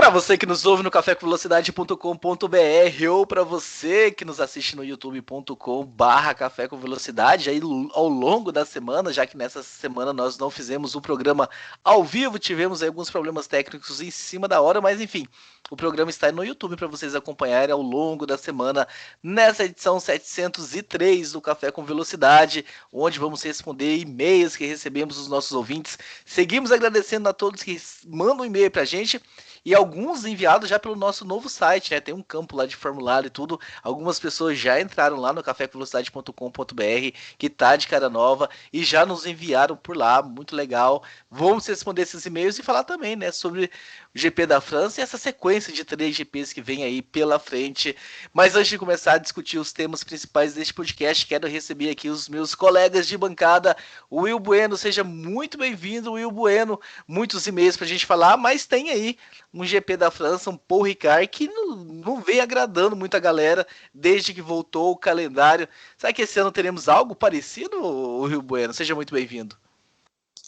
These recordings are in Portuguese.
Para você que nos ouve no cafécomvelocidade.com.br ou para você que nos assiste no youtube.com/café com velocidade aí ao longo da semana, já que nessa semana nós não fizemos o programa ao vivo, tivemos aí alguns problemas técnicos em cima da hora, mas enfim, o programa está no YouTube para vocês acompanharem ao longo da semana nessa edição 703 do Café com Velocidade, onde vamos responder e-mails que recebemos dos nossos ouvintes. Seguimos agradecendo a todos que mandam e-mail para a gente. E alguns enviados já pelo nosso novo site, né? Tem um campo lá de formulário e tudo. Algumas pessoas já entraram lá no cafécomvelocidade.com.br, que tá de cara nova, e já nos enviaram por lá. Muito legal. Vamos responder esses e-mails e falar também, né, sobre o GP da França e essa sequência de 3 GPs que vem aí pela frente. Mas antes de começar a discutir os temas principais deste podcast, quero receber aqui os meus colegas de bancada. O Will Bueno, seja muito bem-vindo, Will Bueno. Muitos e-mails pra gente falar, mas tem aí um GP da França, um Paul Ricard, que não vem agradando muito a galera desde que voltou o calendário. Será que esse ano teremos algo parecido, Rio Bueno? Seja muito bem-vindo.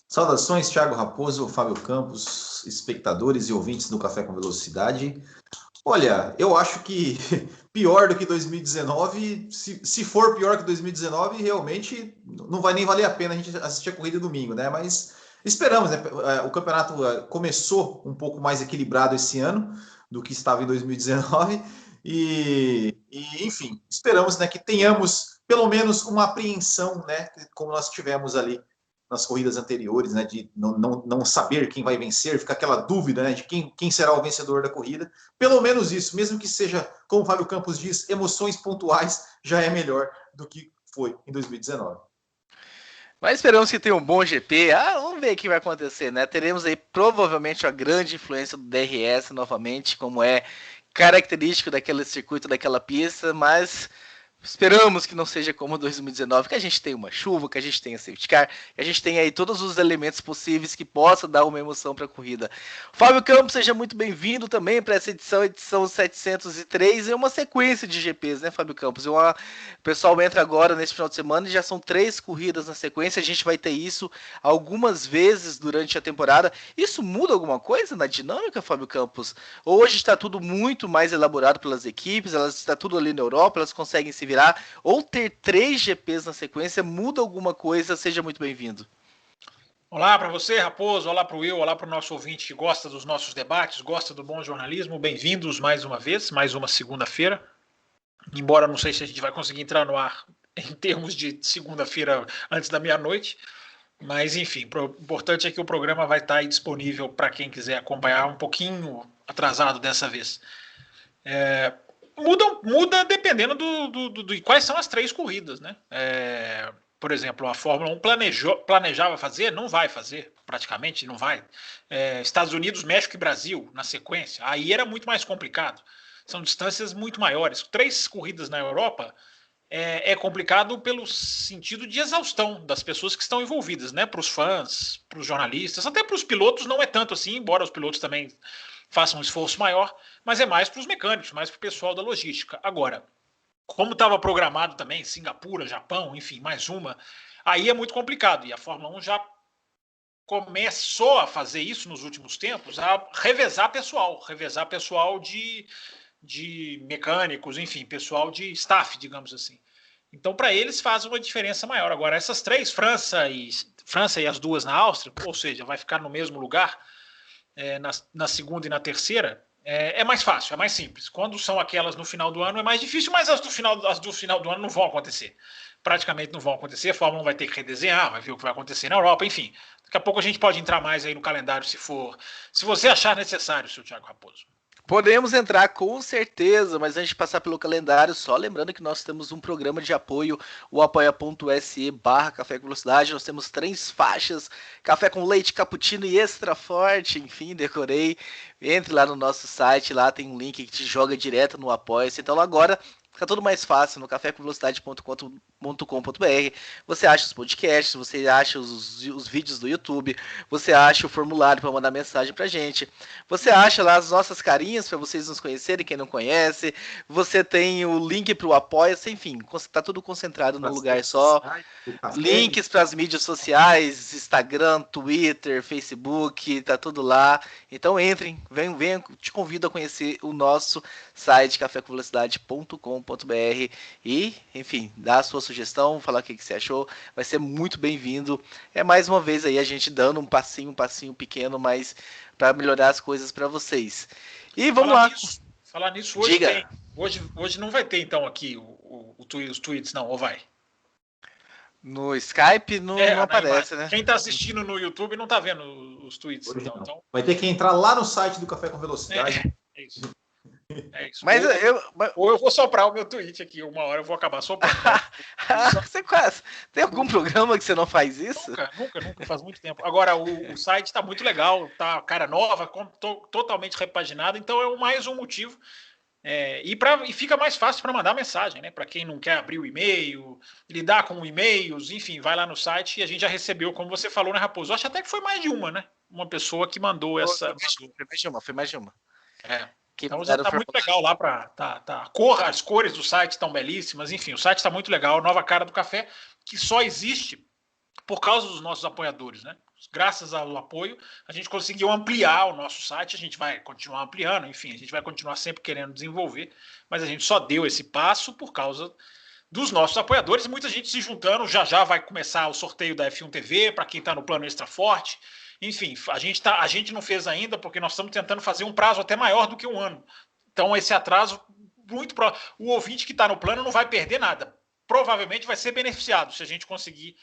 Saudações, Thiago Raposo, Fábio Campos, espectadores e ouvintes do Café com Velocidade. Olha, eu acho que pior do que 2019, se for pior que 2019, realmente não vai nem valer a pena a gente assistir a corrida domingo, né? Mas esperamos, né? O campeonato começou um pouco mais equilibrado esse ano do que estava em 2019 enfim, esperamos, né, que tenhamos pelo menos uma apreensão, né, como nós tivemos ali nas corridas anteriores, né, de não saber quem vai vencer, fica aquela dúvida, né, de quem será o vencedor da corrida. Pelo menos isso, mesmo que seja, como o Fábio Campos diz, emoções pontuais, já é melhor do que foi em 2019. Mas esperamos que tenha um bom GP. Vamos ver o que vai acontecer, né? Teremos aí provavelmente a grande influência do DRS novamente, como é característico daquele circuito, daquela pista, mas esperamos que não seja como 2019, que a gente tenha uma chuva, que a gente tenha safety car, que a gente tenha aí todos os elementos possíveis que possa dar uma emoção para a corrida. Fábio Campos, seja muito bem-vindo também para essa edição 703, é uma sequência de GPs, né, Fábio Campos? O pessoal entra agora nesse final de semana e já são 3 corridas na sequência, a gente vai ter isso algumas vezes durante a temporada. Isso muda alguma coisa na dinâmica, Fábio Campos? Hoje está tudo muito mais elaborado pelas equipes, elas está tudo ali na Europa, elas conseguem se virar, ou ter 3 GPs na sequência muda alguma coisa? Seja muito bem-vindo. Olá para você, Raposo, olá para o Will, olá para o nosso ouvinte que gosta dos nossos debates, gosta do bom jornalismo, bem-vindos mais uma vez, mais uma segunda-feira, embora não sei se a gente vai conseguir entrar no ar em termos de segunda-feira antes da meia-noite, mas enfim, o importante é que o programa vai estar aí disponível para quem quiser acompanhar, um pouquinho atrasado dessa vez. Muda dependendo de quais são as 3 corridas, né? Por exemplo, a Fórmula 1 planejava fazer, não vai fazer, praticamente não vai. Estados Unidos, México e Brasil na sequência, aí era muito mais complicado. São distâncias muito maiores. 3 corridas na Europa é complicado pelo sentido de exaustão das pessoas que estão envolvidas, né? Para os fãs, para os jornalistas, até para os pilotos não é tanto assim, embora os pilotos também façam um esforço maior, mas é mais para os mecânicos, mais para o pessoal da logística. Agora, como estava programado também, Singapura, Japão, enfim, mais uma, aí é muito complicado. E a Fórmula 1 já começou a fazer isso nos últimos tempos, a revezar pessoal de mecânicos, enfim, pessoal de staff, digamos assim. Então, para eles faz uma diferença maior. Agora, essas 3, França e as 2 na Áustria, ou seja, vai ficar no mesmo lugar, na segunda e na terceira, é mais fácil, é mais simples. Quando são aquelas no final do ano é mais difícil, mas as do final do ano não vão acontecer. Praticamente não vão acontecer, a Fórmula 1 vai ter que redesenhar, vai ver o que vai acontecer na Europa, enfim. Daqui a pouco a gente pode entrar mais aí no calendário se você achar necessário, seu Thiago Raposo. Podemos entrar com certeza, mas antes de passar pelo calendário, só lembrando que nós temos um programa de apoio, o apoia.se/café com velocidade. Nós temos 3 faixas, café com leite, cappuccino e extra forte, enfim, decorei. Entre lá no nosso site, lá tem um link que te joga direto no Apoia-se. Então agora fica tudo mais fácil no cafécomvelocidade.com.br. Você acha os podcasts, você acha os vídeos do YouTube, você acha o formulário para mandar mensagem pra gente, você acha lá as nossas carinhas para vocês nos conhecerem, quem não conhece, você tem o link para o Apoia-se, enfim, tá tudo concentrado num lugar só. Links para as mídias sociais, Instagram, Twitter, Facebook, tá tudo lá. Então entrem, venham, te convido a conhecer o nosso site cafécomvelocidade.com.br e, enfim, dá a sua sugestão, falar o que você achou, vai ser muito bem-vindo. É mais uma vez aí a gente dando um passinho pequeno, mas para melhorar as coisas para vocês. E vamos lá. Falar nisso, hoje tem. Hoje não vai ter então aqui os tweets, não, ou vai? No Skype não aparece, né? Quem tá assistindo no YouTube não tá vendo os tweets. Então. Vai ter que entrar lá no site do Café com Velocidade. É isso. Mas ou eu vou soprar o meu tweet aqui, uma hora eu vou acabar soprando. Você quase... Tem algum programa que você não faz isso? Nunca, faz muito tempo. Agora, o site tá muito legal, tá cara nova, totalmente repaginado, então é mais um motivo. E fica mais fácil para mandar mensagem, né? Para quem não quer abrir o e-mail, lidar com e-mails, enfim, vai lá no site e a gente já recebeu, como você falou, né, Raposo? Eu acho até que foi mais de uma, né? Uma pessoa que mandou essa. Foi mais de uma. Então já tá muito legal lá para as cores do site estão belíssimas, enfim, o site está muito legal, nova cara do café, que só existe por causa dos nossos apoiadores, né? Graças ao apoio, a gente conseguiu ampliar o nosso site, a gente vai continuar ampliando, enfim, a gente vai continuar sempre querendo desenvolver, mas a gente só deu esse passo por causa dos nossos apoiadores, muita gente se juntando, já vai começar o sorteio da F1 TV, para quem está no plano extra forte, enfim, a gente não fez ainda, porque nós estamos tentando fazer um prazo até maior do que um ano, então esse atraso, o ouvinte que está no plano não vai perder nada, provavelmente vai ser beneficiado, se a gente conseguir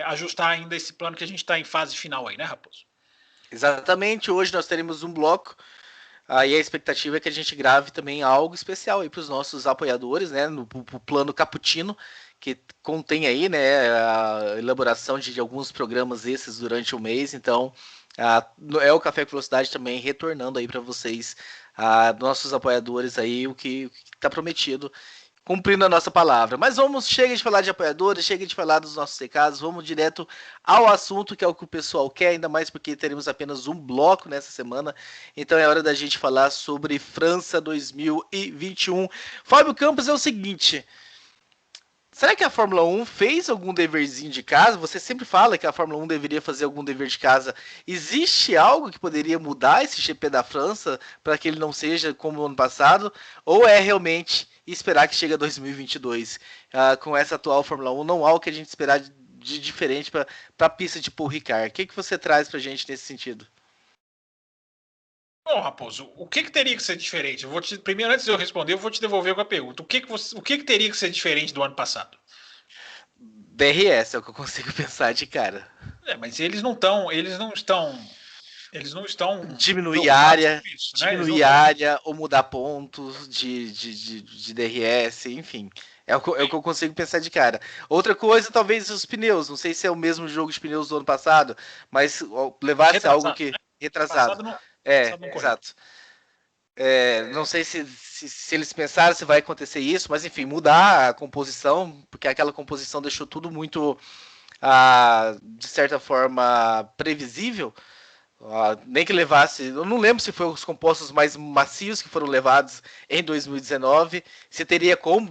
ajustar ainda esse plano que a gente está em fase final aí, né, Raposo? Exatamente, hoje nós teremos um bloco, aí a expectativa é que a gente grave também algo especial aí para os nossos apoiadores, né, no plano Cappuccino, que contém aí, né, a elaboração de alguns programas esses durante o mês, então é o Café com Velocidade também retornando aí para vocês, nossos apoiadores aí, o que está prometido, cumprindo a nossa palavra. Mas chega de falar de apoiadores, chega de falar dos nossos recados, vamos direto ao assunto, que é o que o pessoal quer, ainda mais porque teremos apenas um bloco nessa semana, então é hora da gente falar sobre França 2021. Fábio Campos, é o seguinte, será que a Fórmula 1 fez algum deverzinho de casa? Você sempre fala que a Fórmula 1 deveria fazer algum dever de casa. Existe algo que poderia mudar esse GP da França para que ele não seja como o ano passado? Ou é realmente esperar que chegue a 2022? Com essa atual Fórmula 1, não há o que a gente esperar de diferente para a pista de Paul Ricard. O que você traz para a gente nesse sentido? Bom, Raposo, o que teria que ser diferente? Primeiro, antes de eu responder, eu vou te devolver com a pergunta. O que teria que ser diferente do ano passado? DRS é o que eu consigo pensar de cara. Mas eles não estão diminuir área, isso, né? Diminuir área ou mudar pontos de DRS, enfim. É o que eu consigo pensar de cara. Outra coisa, talvez os pneus. Não sei se é o mesmo jogo de pneus do ano passado, mas levar-se a algo que... Retrasado. Exato. Não sei se eles pensaram se vai acontecer isso, mas enfim, mudar a composição, porque aquela composição deixou tudo muito, de certa forma, previsível. Nem que levasse, eu não lembro se foi os compostos mais macios que foram levados em 2019, se teria como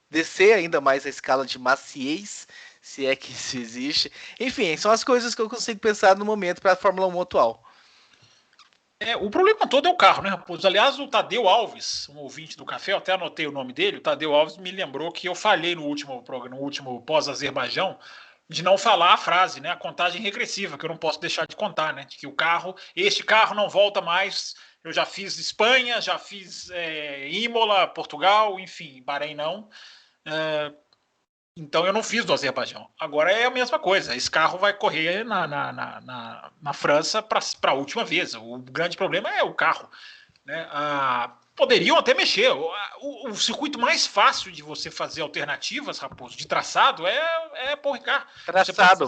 descer ainda mais a escala de maciez, se é que isso existe. Enfim, são as coisas que eu consigo pensar no momento para a Fórmula 1 atual. O problema todo é o carro, né, Raposo? Aliás, o Tadeu Alves, um ouvinte do café, eu até anotei o nome dele, o Tadeu Alves me lembrou que eu falhei no último pós-Azerbaijão de não falar a frase, né, a contagem regressiva, que eu não posso deixar de contar, né, de que este carro não volta mais, eu já fiz Espanha, já fiz Imola, Portugal, enfim, Bahrein não, então eu não fiz do Azerbaijão. Agora é a mesma coisa, esse carro vai correr na França para a última vez, o grande problema é o carro, né? poderiam até mexer. O circuito mais fácil de você fazer alternativas, Raposo, de traçado é Paul Ricard. Traçado,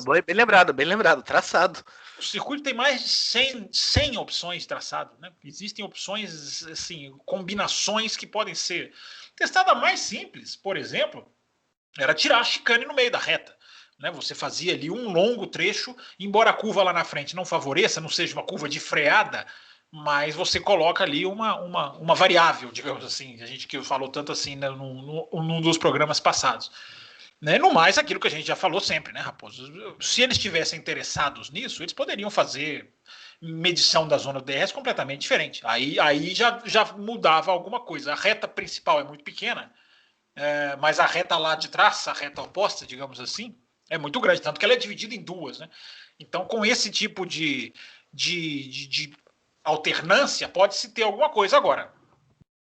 bem lembrado, traçado. O circuito tem mais de 100 opções de traçado, né? Existem opções, assim, combinações que podem ser testadas. A mais simples, por exemplo, era tirar a chicane no meio da reta. Né? Você fazia ali um longo trecho, embora a curva lá na frente não favoreça, não seja uma curva de freada, mas você coloca ali uma variável, digamos assim, a gente que falou tanto assim, né, num dos programas passados. Né? No mais, aquilo que a gente já falou sempre, né, Raposo? Se eles estivessem interessados nisso, eles poderiam fazer medição da zona do DRS completamente diferente. Aí já mudava alguma coisa. A reta principal é muito pequena, mas a reta lá de trás, a reta oposta, digamos assim, é muito grande, tanto que ela é dividida em duas. Né? Então, com esse tipo de alternância, pode-se ter alguma coisa. Agora,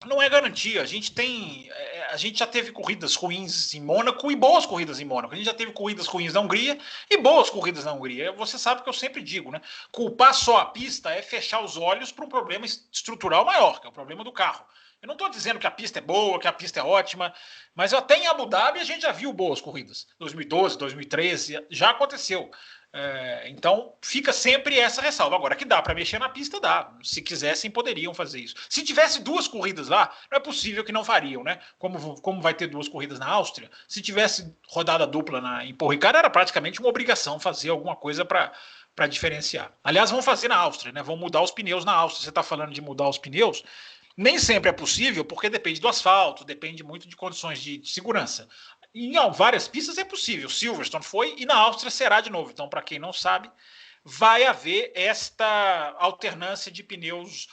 não é garantia. A gente já teve corridas ruins em Mônaco e boas corridas em Mônaco. A gente já teve corridas ruins na Hungria e boas corridas na Hungria. Você sabe que eu sempre digo, né? Culpar só a pista é fechar os olhos para um problema estrutural maior, que é o problema do carro. Eu não estou dizendo que a pista é boa, que a pista é ótima, mas até em Abu Dhabi a gente já viu boas corridas. 2012, 2013, já aconteceu. Então fica sempre essa ressalva. Agora, que dá para mexer na pista, dá. Se quisessem, poderiam fazer isso. Se tivesse duas corridas lá, não é possível que não fariam, né? Como vai ter duas corridas na Áustria, se tivesse rodada dupla em Paul Ricard, era praticamente uma obrigação fazer alguma coisa para diferenciar. Aliás, vão fazer na Áustria, né? Vão mudar os pneus na Áustria. Você está falando de mudar os pneus? Nem sempre é possível, porque depende do asfalto, depende muito de condições de segurança. Em várias pistas é possível. Silverstone foi e na Áustria será de novo. Então, para quem não sabe, vai haver esta alternância de pneus.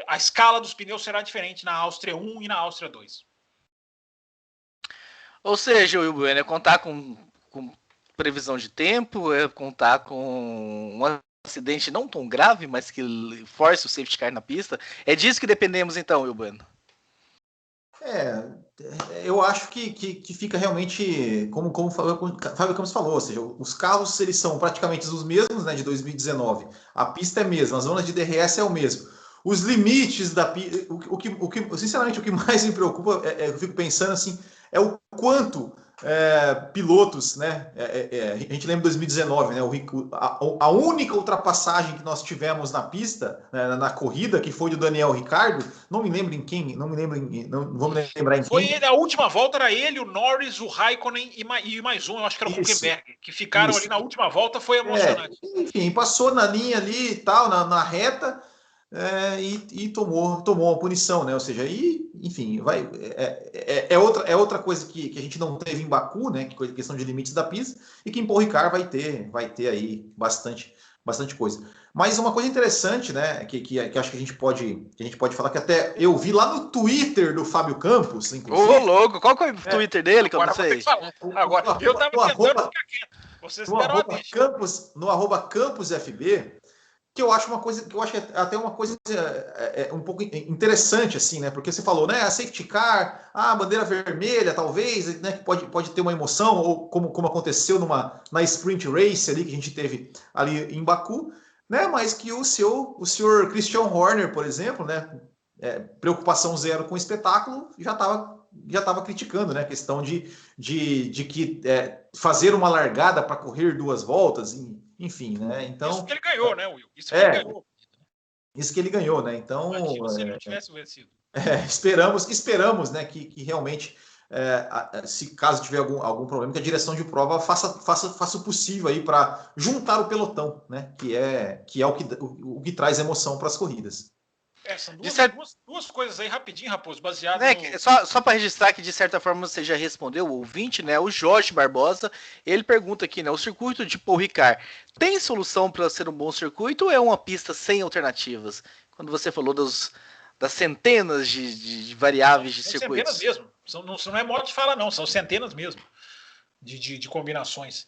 A escala dos pneus será diferente na Áustria 1 e na Áustria 2. Ou seja, Will Bueno, é contar com previsão de tempo, é contar com um acidente não tão grave, mas que force o safety car na pista. É disso que dependemos então, Will Bueno. Eu acho que fica realmente, como o Fábio Campos falou, ou seja, os carros eles são praticamente os mesmos, né, de 2019. A pista é a mesma, a zona de DRS é o mesmo. Os limites da pista, sinceramente, o que mais me preocupa, eu fico pensando assim, é o quanto pilotos, né? A gente lembra de 2019, né? A única ultrapassagem que nós tivemos na pista, né, na corrida, que foi do Daniel Ricciardo, não me lembro em quem, não vou me lembrar em quem. Foi ele, a última volta era ele, o Norris, o Raikkonen e mais um, eu acho que era o Hülkenberg, que ficaram ali na última volta, foi emocionante. Enfim, passou na linha ali e tal, na reta. E tomou uma punição, né? Ou seja, enfim, é outra coisa que a gente não teve em Baku, né? Que é questão de limites da pista, e que em Paul Ricard vai ter aí bastante coisa. Mas uma coisa interessante, né? Que acho que a gente pode falar, que até eu vi lá no Twitter do Fábio Campos, inclusive. Ô, louco, qual que é o Twitter dele que eu não sei? Agora, eu tava tentando ficar quieto. Vocês deram a deixa. No @CampusFB, que eu acho uma coisa, que eu acho que é até uma coisa um pouco interessante, assim, né? Porque você falou, né? A safety car, a bandeira vermelha, talvez, né? Que pode ter uma emoção, ou como aconteceu na sprint race ali que a gente teve ali em Baku, né? Mas que o senhor Christian Horner, por exemplo, né? Preocupação zero com o espetáculo, já estava criticando, né? A questão de que fazer uma largada para correr 2 voltas, enfim, né? Então, isso que ele ganhou, né, Will? Isso que ele ganhou. Isso que ele ganhou, né? Então, imagina se ele não tivesse vencido. Esperamos, né, que realmente, se caso tiver algum problema, que a direção de prova faça o possível aí para juntar o pelotão, né? Que é o que traz emoção para as corridas. São duas coisas aí rapidinho, Raposo, baseado no... Só para registrar que de certa forma você já respondeu, o ouvinte, né? O Jorge Barbosa, ele pergunta aqui, né? O circuito de Paul Ricard tem solução para ser um bom circuito ou é uma pista sem alternativas? Quando você falou das centenas de variáveis de circuitos. São centenas mesmo. Não é modo de falar, não. São centenas mesmo de combinações.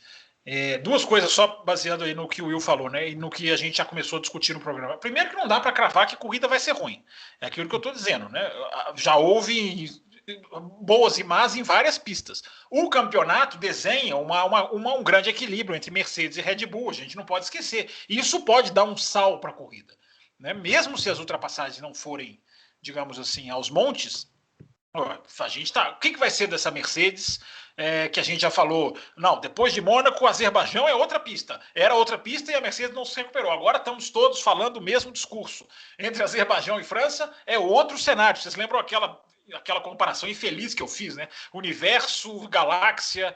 Duas coisas só baseado aí no que o Will falou, né? E no que a gente já começou a discutir no programa. Primeiro, que não dá para cravar que corrida vai ser ruim. É aquilo que eu estou dizendo, né? Já houve boas e más em várias pistas. O campeonato desenha um grande equilíbrio entre Mercedes e Red Bull. A gente não pode esquecer. Isso pode dar um sal para a corrida. né? Mesmo se as ultrapassagens não forem, digamos assim, aos montes, a gente tá. O que vai ser dessa Mercedes? Que a gente já falou, não, depois de Mônaco, o Azerbaijão é outra pista. Era outra pista e a Mercedes não se recuperou. Agora estamos todos falando o mesmo discurso. Entre Azerbaijão e França é outro cenário. Vocês lembram aquela comparação infeliz que eu fiz, né? Universo, galáxia.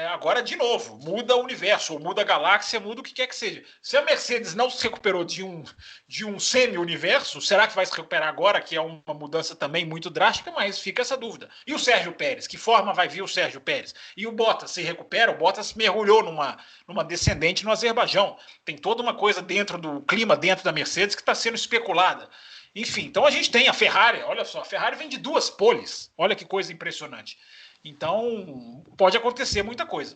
Agora, de novo, muda o universo, ou muda a galáxia, muda o que quer que seja. Se a Mercedes não se recuperou de um semi-universo, será que vai se recuperar agora, que é uma mudança também muito drástica? Mas fica essa dúvida. E o Sérgio Pérez? Que forma vai vir o Sérgio Pérez? E o Bottas se recupera? O Bottas mergulhou numa descendente no Azerbaijão. Tem toda uma coisa dentro do clima, dentro da Mercedes, que está sendo especulada. Enfim, então a gente tem a Ferrari, olha só, a Ferrari vem de 2 poles. Olha que coisa impressionante. Então, pode acontecer muita coisa.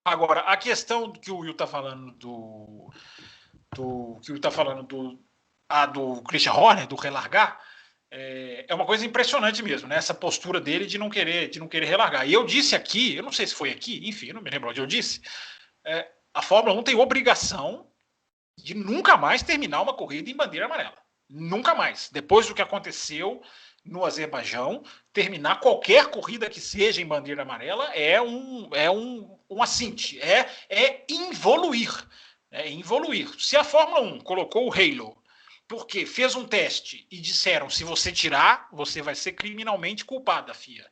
Agora, a questão que o Will está falando do Christian Horner, do relargar, é uma coisa impressionante mesmo, né? Essa postura dele de não querer relargar. E eu disse aqui, eu não sei se foi aqui, enfim, eu não me lembro onde eu disse, a Fórmula 1 tem obrigação de nunca mais terminar uma corrida em bandeira amarela. Nunca mais. Depois do que aconteceu no Azerbaijão, terminar qualquer corrida que seja em bandeira amarela é um assinte, é involuir. É involuir. Se a Fórmula 1 colocou o halo porque fez um teste e disseram, se você tirar, você vai ser criminalmente culpado da FIA.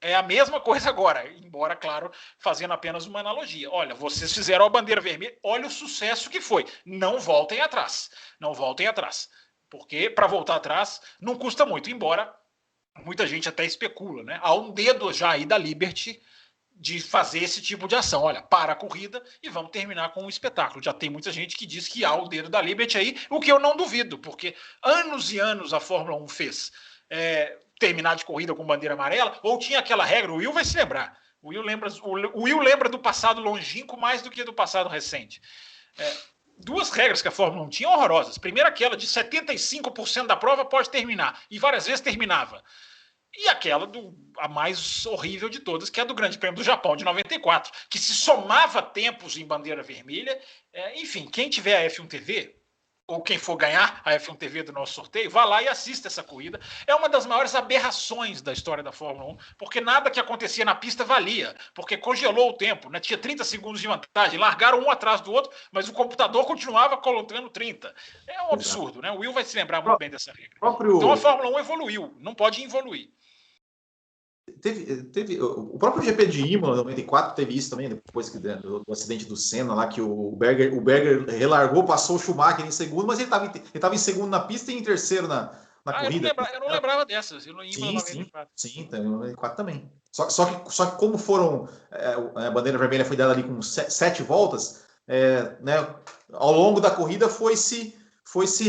É a mesma coisa agora, embora, claro, fazendo apenas uma analogia. Olha, vocês fizeram a bandeira vermelha, olha o sucesso que foi. Não voltem atrás. Não voltem atrás. Porque para voltar atrás não custa muito, embora muita gente até especula, né? Há um dedo já aí da Liberty de fazer esse tipo de ação. Olha, para a corrida e vamos terminar com um espetáculo. Já tem muita gente que diz que há o dedo da Liberty aí, o que eu não duvido, porque anos e anos a Fórmula 1 fez terminar de corrida com bandeira amarela, ou tinha aquela regra, o Will vai se lembrar. O Will lembra do passado longínquo mais do que do passado recente. 2 regras que a Fórmula 1 tinha horrorosas. Primeiro, aquela de 75% da prova pode terminar, e várias vezes terminava. E aquela a mais horrível de todas, que é a do Grande Prêmio do Japão, de 94, que se somava tempos em bandeira vermelha. Enfim, quem tiver a F1 TV, ou quem for ganhar a F1 TV do nosso sorteio, vá lá e assista essa corrida. É uma das maiores aberrações da história da Fórmula 1, porque nada que acontecia na pista valia, porque congelou o tempo, né? Tinha 30 segundos de vantagem, largaram um atrás do outro, mas o computador continuava colocando 30. É um absurdo, né? O Will vai se lembrar muito bem dessa regra. Então a Fórmula 1 evoluiu, não pode evoluir. O próprio GP de Imola, 94, teve isso também, depois do acidente do Senna, lá que o Berger relargou, passou o Schumacher em segundo, mas ele estava em segundo na pista e em terceiro na corrida. Eu não lembrava dessas. Sim, 94 também. Só que como foram, a bandeira vermelha foi dada ali com 7 voltas, né, ao longo da corrida foi se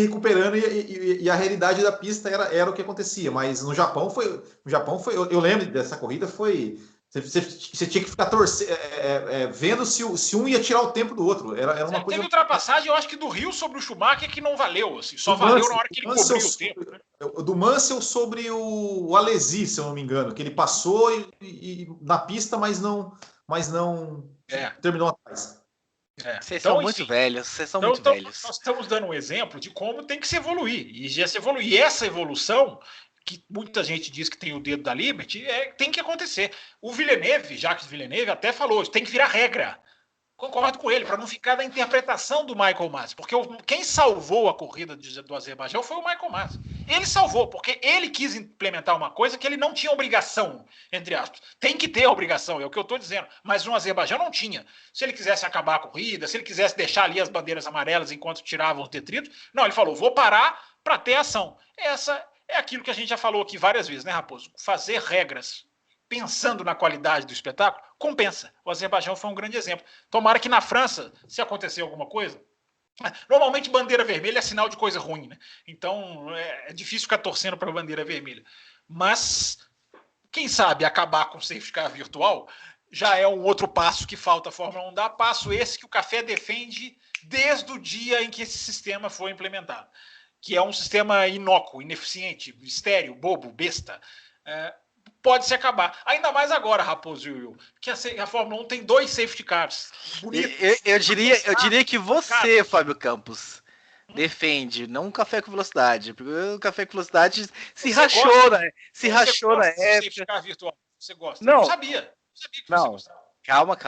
recuperando e a realidade da pista era o que acontecia, mas no Japão foi eu lembro dessa corrida, foi você tinha que ficar torcendo, vendo se um ia tirar o tempo do outro, era uma coisa. Teve ultrapassagem, eu acho que do Rio sobre o Schumacher que não valeu, assim, só valeu na hora que ele cobriu o tempo, né? Do Mansell sobre o Alesi, se eu não me engano, que ele passou e na pista, mas não terminou atrás. Vocês são muito velhos, velhos. Nós estamos dando um exemplo de como tem que se evoluir. E já se evolui. E essa evolução, que muita gente diz que tem o dedo da Liberty, tem que acontecer. O Jacques Villeneuve, até falou, tem que virar regra. Concordo com ele, para não ficar da interpretação do Michael Masi. Porque quem salvou a corrida do Azerbaijão foi o Michael Masi. Ele salvou, porque ele quis implementar uma coisa que ele não tinha obrigação, entre aspas. Tem que ter a obrigação, é o que eu estou dizendo. Mas no Azerbaijão não tinha. Se ele quisesse acabar a corrida, se ele quisesse deixar ali as bandeiras amarelas enquanto tiravam os detritos, não, ele falou, vou parar para ter ação. Essa é aquilo que a gente já falou aqui várias vezes, né, Raposo? Fazer regras pensando na qualidade do espetáculo, compensa. O Azerbaijão foi um grande exemplo. Tomara que na França, se acontecer alguma coisa... Normalmente bandeira vermelha é sinal de coisa ruim, né? Então é difícil ficar torcendo para a bandeira vermelha. Mas, quem sabe, acabar com o safety car virtual já é um outro passo que falta a Fórmula 1 dar. Passo esse que o Café defende desde o dia em que esse sistema foi implementado. Que é um sistema inócuo, ineficiente, estéril, bobo, besta. Pode se acabar. Ainda mais agora, Raposo e Will, que a Fórmula 1 tem 2 safety cars. Eu diria que você, Fábio Campos, Defende, não um café com velocidade, porque o café com velocidade se Você rachou, gosta? né? Se Você rachou na gosta de época. ficar virtual? Você gosta? Eu não Não, sabia. Não sabia que você não. gostava. Calma.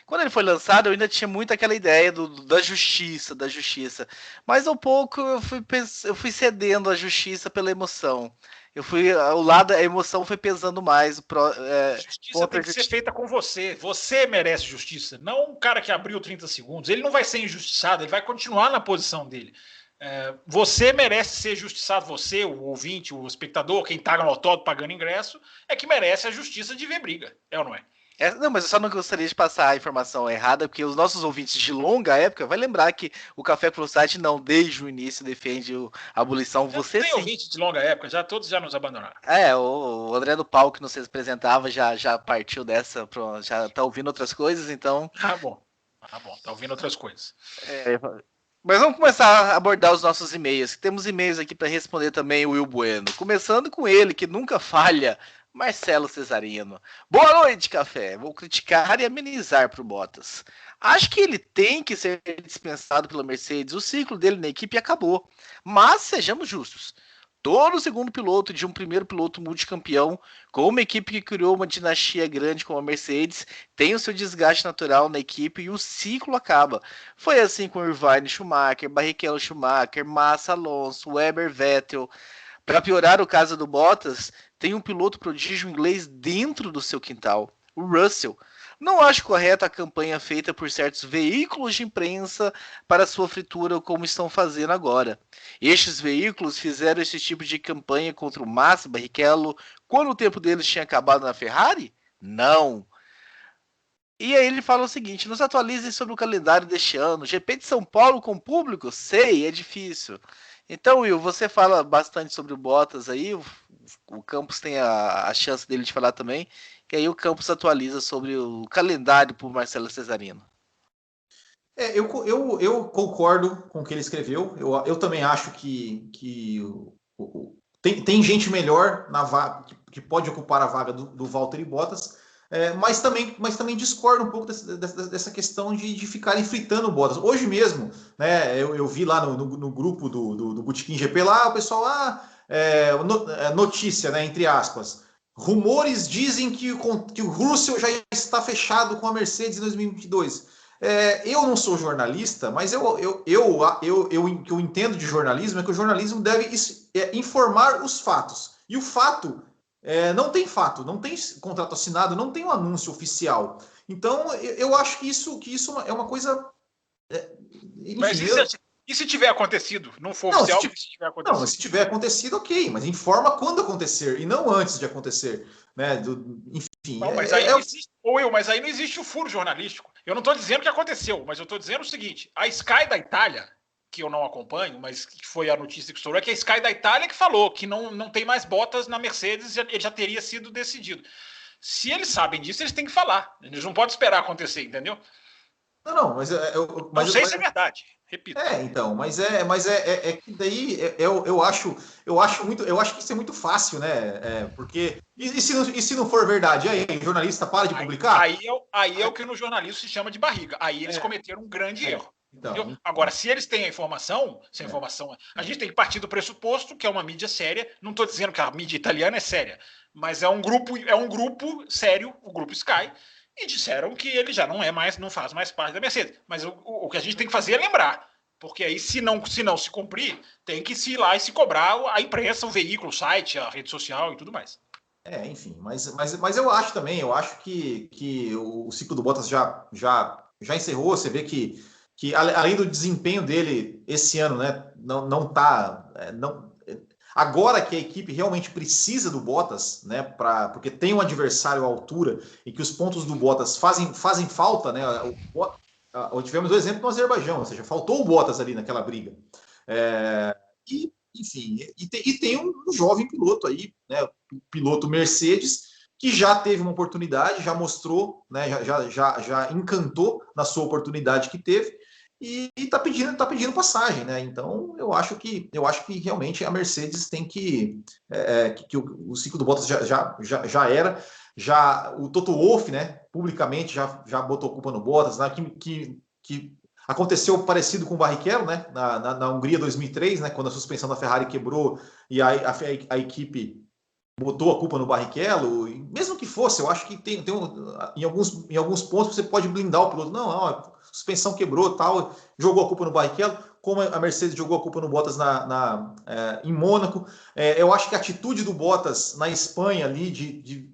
Quando ele foi lançado, eu ainda tinha muito aquela ideia da justiça. Mas ao pouco eu fui cedendo à justiça pela emoção. Ao lado, a emoção foi pesando mais Justiça contra tem a que ser justiça. feita com você. Você merece justiça, não um cara que abriu 30 segundos. Ele não vai ser injustiçado, ele vai continuar na posição dele. Você merece ser justiçado, você, o ouvinte, o espectador, quem tá no autódromo pagando ingresso, é que merece a justiça de ver briga. É ou não é? Não, mas eu só não gostaria de passar a informação errada, porque os nossos ouvintes de longa época vai lembrar que o Café com Velocidade não, desde o início, defende a abolição. Já não Você tem sim. ouvinte de longa época, todos já nos abandonaram. O André do Pau, que nos representava, já partiu dessa, já tá ouvindo outras coisas, então. Ah, bom. Tá ouvindo outras coisas. Mas vamos começar a abordar os nossos e-mails. Temos e-mails aqui para responder também o Will Bueno. Começando com ele, que nunca falha, Marcelo Cesarino. Boa noite, café. Vou criticar e amenizar pro Bottas. Acho que ele tem que ser dispensado pela Mercedes. O ciclo dele na equipe acabou. Mas sejamos justos. Todo segundo piloto de um primeiro piloto multicampeão, com uma equipe que criou uma dinastia grande como a Mercedes, tem o seu desgaste natural na equipe e o ciclo acaba. Foi assim com Irvine Schumacher, Barrichello Schumacher, Massa Alonso, Weber Vettel. Para piorar o caso do Bottas, tem um piloto prodígio inglês dentro do seu quintal, o Russell. Não acho correta a campanha feita por certos veículos de imprensa para sua fritura, como estão fazendo agora. Estes veículos fizeram esse tipo de campanha contra o Massa e Barrichello quando o tempo deles tinha acabado na Ferrari? Não. E aí ele fala o seguinte: nos atualizem sobre o calendário deste ano. GP de São Paulo com público? Sei, é difícil. Então, Will, você fala bastante sobre o Bottas aí, o Campos tem a chance dele de falar também, e aí o Campos atualiza sobre o calendário por Marcelo Cesarino. Eu concordo com o que ele escreveu. Eu também acho que tem gente melhor na vaga, que pode ocupar a vaga do Valtteri Bottas, mas também discordo um pouco dessa questão de ficarem fritando o Bottas. Hoje mesmo, né, eu vi lá no grupo do Botequim GP lá, o pessoal, notícia, né, entre aspas. Rumores dizem que o Russell já está fechado com a Mercedes em 2022. Eu não sou jornalista, mas o que eu entendo de jornalismo é que o jornalismo deve informar os fatos. E o fato, não tem fato, não tem contrato assinado, não tem um anúncio oficial. Então, eu acho que isso é uma coisa. Enfim, mas e se tiver acontecido? Não for não, oficial, se tiver acontecido? Não, mas se tiver acontecido, ok, mas informa quando acontecer e não antes de acontecer. Né? Enfim. Não, mas mas aí não existe o furo jornalístico. Eu não estou dizendo que aconteceu, mas eu estou dizendo o seguinte: a Sky da Itália, que eu não acompanho, mas que foi a notícia que estourou, é que a Sky da Itália que falou que não tem mais Bottas na Mercedes, ele já teria sido decidido. Se eles sabem disso, eles têm que falar. Eles não podem esperar acontecer, entendeu? Não, mas não sei se é verdade. Repito. Então, mas que daí eu acho que isso é muito fácil, né? Porque e se não for verdade, aí o jornalista para de publicar? Aí é o que no jornalismo se chama de barriga. Aí eles cometeram um grande erro. Então, agora, se eles têm a informação, a gente tem que partir do pressuposto que é uma mídia séria. Não estou dizendo que a mídia italiana é séria, mas é um grupo sério, o grupo Sky. E disseram que ele já não faz mais parte da Mercedes. Mas o que a gente tem que fazer é lembrar. Porque aí, se não se cumprir, tem que se ir lá e se cobrar a imprensa, o veículo, o site, a rede social e tudo mais. Enfim, mas eu acho que o ciclo do Bottas já encerrou. Você vê que além do desempenho dele esse ano, né, não tá. Agora que a equipe realmente precisa do Bottas, né, porque tem um adversário à altura e que os pontos do Bottas fazem falta, né? Tivemos o exemplo no Azerbaijão, ou seja, faltou o Bottas ali naquela briga. Enfim, tem um jovem piloto aí, né, o piloto Mercedes, que já teve uma oportunidade, já mostrou, né, já encantou na sua oportunidade que teve, e está pedindo passagem, né? Então eu acho que realmente a Mercedes tem que o ciclo do Bottas já era, o Toto Wolff, né, publicamente já botou culpa no Bottas, né, que Aconteceu parecido com o Barrichello, né? Na Hungria 2003, né? Quando a suspensão da Ferrari quebrou e a equipe botou a culpa no Barrichello. E mesmo que fosse, eu acho que em alguns pontos você pode blindar o piloto. Não, a suspensão quebrou, tal, jogou a culpa no Barrichello, como a Mercedes jogou a culpa no Bottas em Mônaco. Eu acho que a atitude do Bottas na Espanha ali de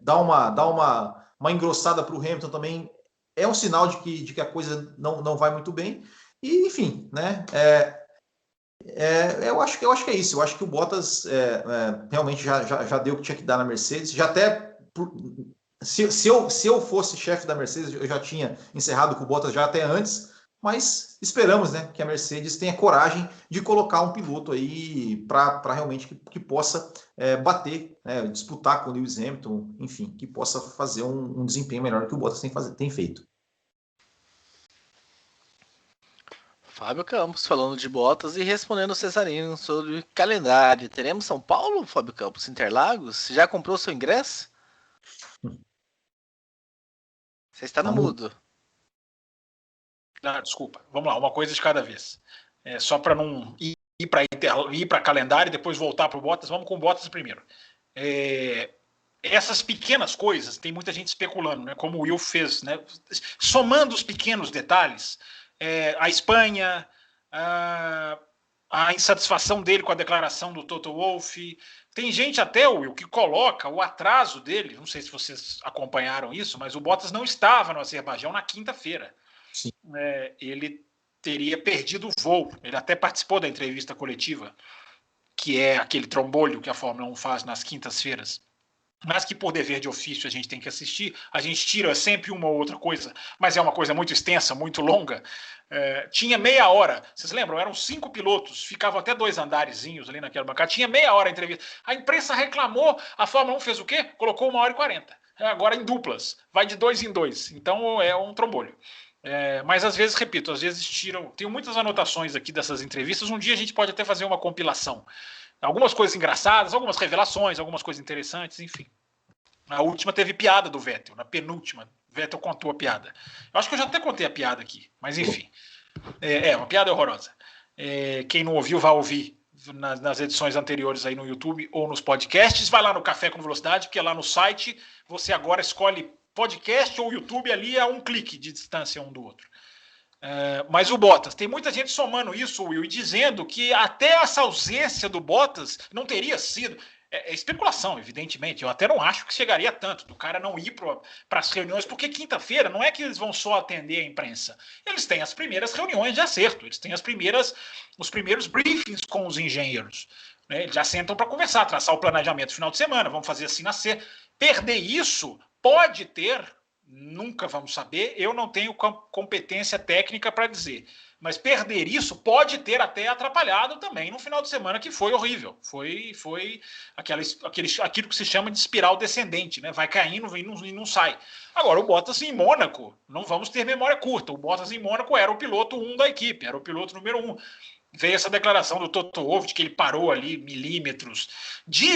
dar uma engrossada para o Hamilton também é um sinal de que a coisa não vai muito bem. E, enfim, né? Eu acho que é isso. Eu acho que o Bottas realmente já deu o que tinha que dar na Mercedes. Já até se eu fosse chefe da Mercedes, eu já tinha encerrado com o Bottas já até antes. Mas esperamos, né, que a Mercedes tenha coragem de colocar um piloto aí para realmente que possa bater, né, disputar com o Lewis Hamilton, enfim, que possa fazer um desempenho melhor que o Bottas tem feito. Fábio Campos falando de Bottas e respondendo o Cesarino sobre calendário. Teremos São Paulo, Fábio Campos, Interlagos? Já comprou seu ingresso? Você está no mudo. Desculpa. Vamos lá, uma coisa de cada vez. Só para não ir para calendário e depois voltar para o Bottas, vamos com o Bottas primeiro. Essas pequenas coisas, tem muita gente especulando, né, como o Will fez, né, somando os pequenos detalhes, a Espanha, a insatisfação dele com a declaração do Toto Wolff. Tem gente até, Will, que coloca o atraso dele, não sei se vocês acompanharam isso, mas o Bottas não estava no Azerbaijão na quinta-feira. Ele teria perdido o voo. Ele até participou da entrevista coletiva, que é aquele trombolho que a Fórmula 1 faz nas quintas-feiras, mas que por dever de ofício a gente tem que assistir. A gente tira sempre uma ou outra coisa, mas é uma coisa muito extensa, muito longa. Tinha meia hora, vocês lembram? Eram 5 pilotos, ficavam até 2 andarezinhos ali naquela bancada, tinha meia hora a entrevista. A imprensa reclamou, a Fórmula 1 fez o quê? Colocou 1h40. Agora em duplas, vai de 2 em 2, então é um trombolho. Mas às vezes, repito, às vezes tiram. Tenho muitas anotações aqui dessas entrevistas. Um dia a gente pode até fazer uma compilação. Algumas coisas engraçadas, algumas revelações, algumas coisas interessantes, enfim. A última teve piada do Vettel, na penúltima, Vettel contou a piada. Eu acho que eu já até contei a piada aqui, mas enfim. Uma piada horrorosa. Quem não ouviu, vai ouvir nas edições anteriores aí no YouTube ou nos podcasts. Vai lá no Café com Velocidade, porque lá no site você agora escolhe podcast ou YouTube, ali a um clique de distância um do outro. Mas o Bottas, tem muita gente somando isso, Will, e dizendo que até essa ausência do Bottas não teria sido. É especulação, evidentemente. Eu até não acho que chegaria tanto do cara não ir para as reuniões, porque quinta-feira não é que eles vão só atender a imprensa. Eles têm as primeiras reuniões de acerto, eles têm os primeiros briefings com os engenheiros. Né? Eles já sentam para conversar, traçar o planejamento no final de semana, vamos fazer assim nascer. Perder isso pode ter. Nunca vamos saber, eu não tenho competência técnica para dizer, mas perder isso pode ter até atrapalhado também no final de semana, que foi horrível, foi aquilo que se chama de espiral descendente, né? Vai caindo e não sai. Agora, o Bottas em Mônaco, não vamos ter memória curta, o Bottas em Mônaco era o piloto 1 da equipe, era o piloto número 1. Veio essa declaração do Toto Wolff de que ele parou ali milímetros.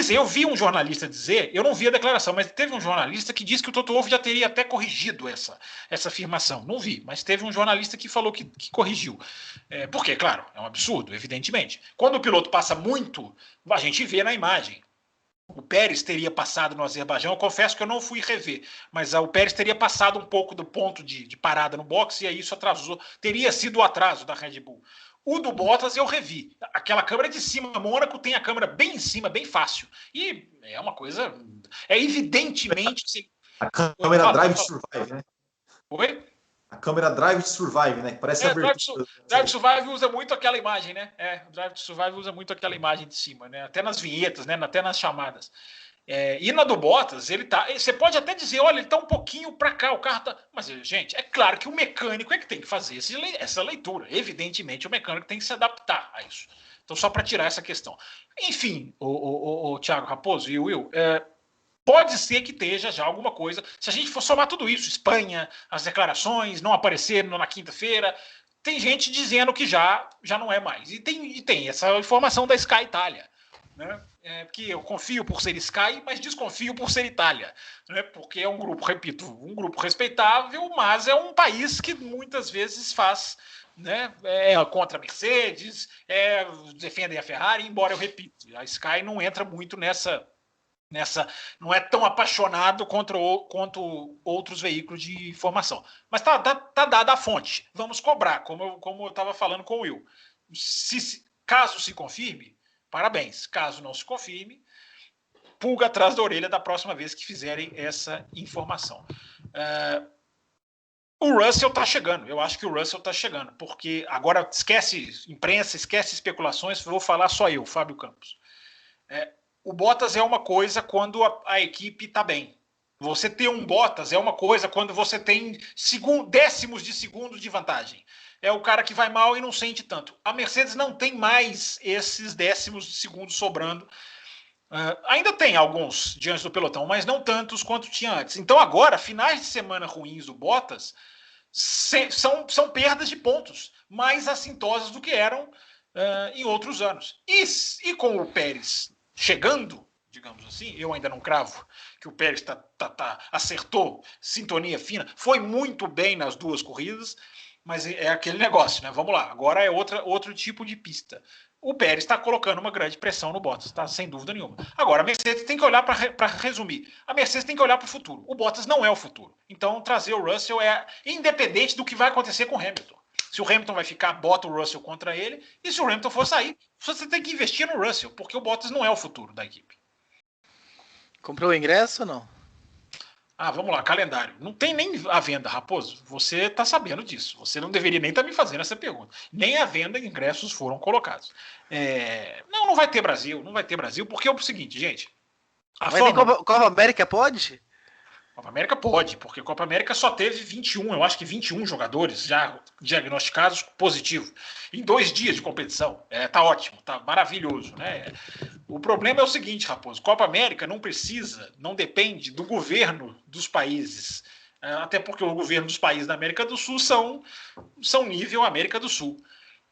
Eu vi um jornalista dizer, eu não vi a declaração, mas teve um jornalista que disse que o Toto Wolff já teria até corrigido essa afirmação. Não vi, mas teve um jornalista que falou que corrigiu. Porque, claro, é um absurdo, evidentemente. Quando o piloto passa muito, a gente vê na imagem. O Pérez teria passado no Azerbaijão, eu confesso que eu não fui rever, mas o Pérez teria passado um pouco do ponto de parada no boxe e aí isso atrasou, teria sido o atraso da Red Bull. O do Bottas eu revi. Aquela câmera de cima, Mônaco tem a câmera bem em cima, bem fácil. E é uma coisa. Evidentemente. A câmera Drive to Survive, né? Oi? A câmera Drive to Survive, né? Que parece a Drive to Survive usa muito aquela imagem, né? O Drive to Survive usa muito aquela imagem de cima, né? Até nas vinhetas, né? Até nas chamadas. E na do Bottas, ele tá. Você pode até dizer, olha, ele tá um pouquinho para cá, o carro tá. Mas, gente, é claro que o mecânico é que tem que fazer essa leitura. Evidentemente, o mecânico tem que se adaptar a isso. Então, só para tirar essa questão. Enfim, o Thiago Raposo e o Will, pode ser que esteja já alguma coisa. Se a gente for somar tudo isso, Espanha, as declarações, não apareceram na quinta-feira, tem gente dizendo que já não é mais. E tem essa informação da Sky Itália. né? Que eu confio por ser Sky, mas desconfio por ser Itália, né? Porque é um grupo, repito, um grupo respeitável, mas é um país que muitas vezes faz, né? Contra a Mercedes, defendem a Ferrari, embora eu repito, a Sky não entra muito nessa não é tão apaixonado quanto outros veículos de informação. Mas tá dada a fonte. Vamos cobrar, como eu estava falando com o Will. Caso se confirme, parabéns. Caso não se confirme, pulga atrás da orelha da próxima vez que fizerem essa informação. O Russell está chegando. Eu acho que o Russell está chegando. Porque agora esquece imprensa, esquece especulações. Vou falar só eu, Fábio Campos. O Bottas é uma coisa quando a equipe está bem. Você ter um Bottas é uma coisa quando você tem décimos de segundo de vantagem. É o cara que vai mal e não sente tanto. A Mercedes não tem mais esses décimos de segundo sobrando. Ainda tem alguns diante do pelotão, mas não tantos quanto tinha antes. Então agora, finais de semana ruins do Bottas são perdas de pontos mais assintosas do que eram em outros anos. E com o Pérez chegando, digamos assim, eu ainda não cravo que o Pérez acertou, sintonia fina, foi muito bem nas duas corridas, mas é aquele negócio, né? Vamos lá, agora é outro tipo de pista. O Pérez está colocando uma grande pressão no Bottas, tá? Sem dúvida nenhuma. Agora, a Mercedes tem que olhar, para resumir, a Mercedes tem que olhar para o futuro. O Bottas não é o futuro. Então, trazer o Russell é independente do que vai acontecer com o Hamilton. Se o Hamilton vai ficar, bota o Russell contra ele. E se o Hamilton for sair, você tem que investir no Russell, porque o Bottas não é o futuro da equipe. Comprou o ingresso ou não? Vamos lá, calendário. Não tem nem a venda, Raposo. Você está sabendo disso. Você não deveria nem estar me fazendo essa pergunta. Nem a venda de ingressos foram colocados. Não vai ter Brasil. Não vai ter Brasil, porque é o seguinte, gente. Mas tem Copa América, pode? Copa América pode, porque a Copa América só teve 21, eu acho que 21 jogadores já diagnosticados positivo em 2 dias de competição. Tá ótimo, tá maravilhoso, né? O problema é o seguinte, Raposo, Copa América não depende do governo dos países, até porque o governo dos países da América do Sul são nível América do Sul,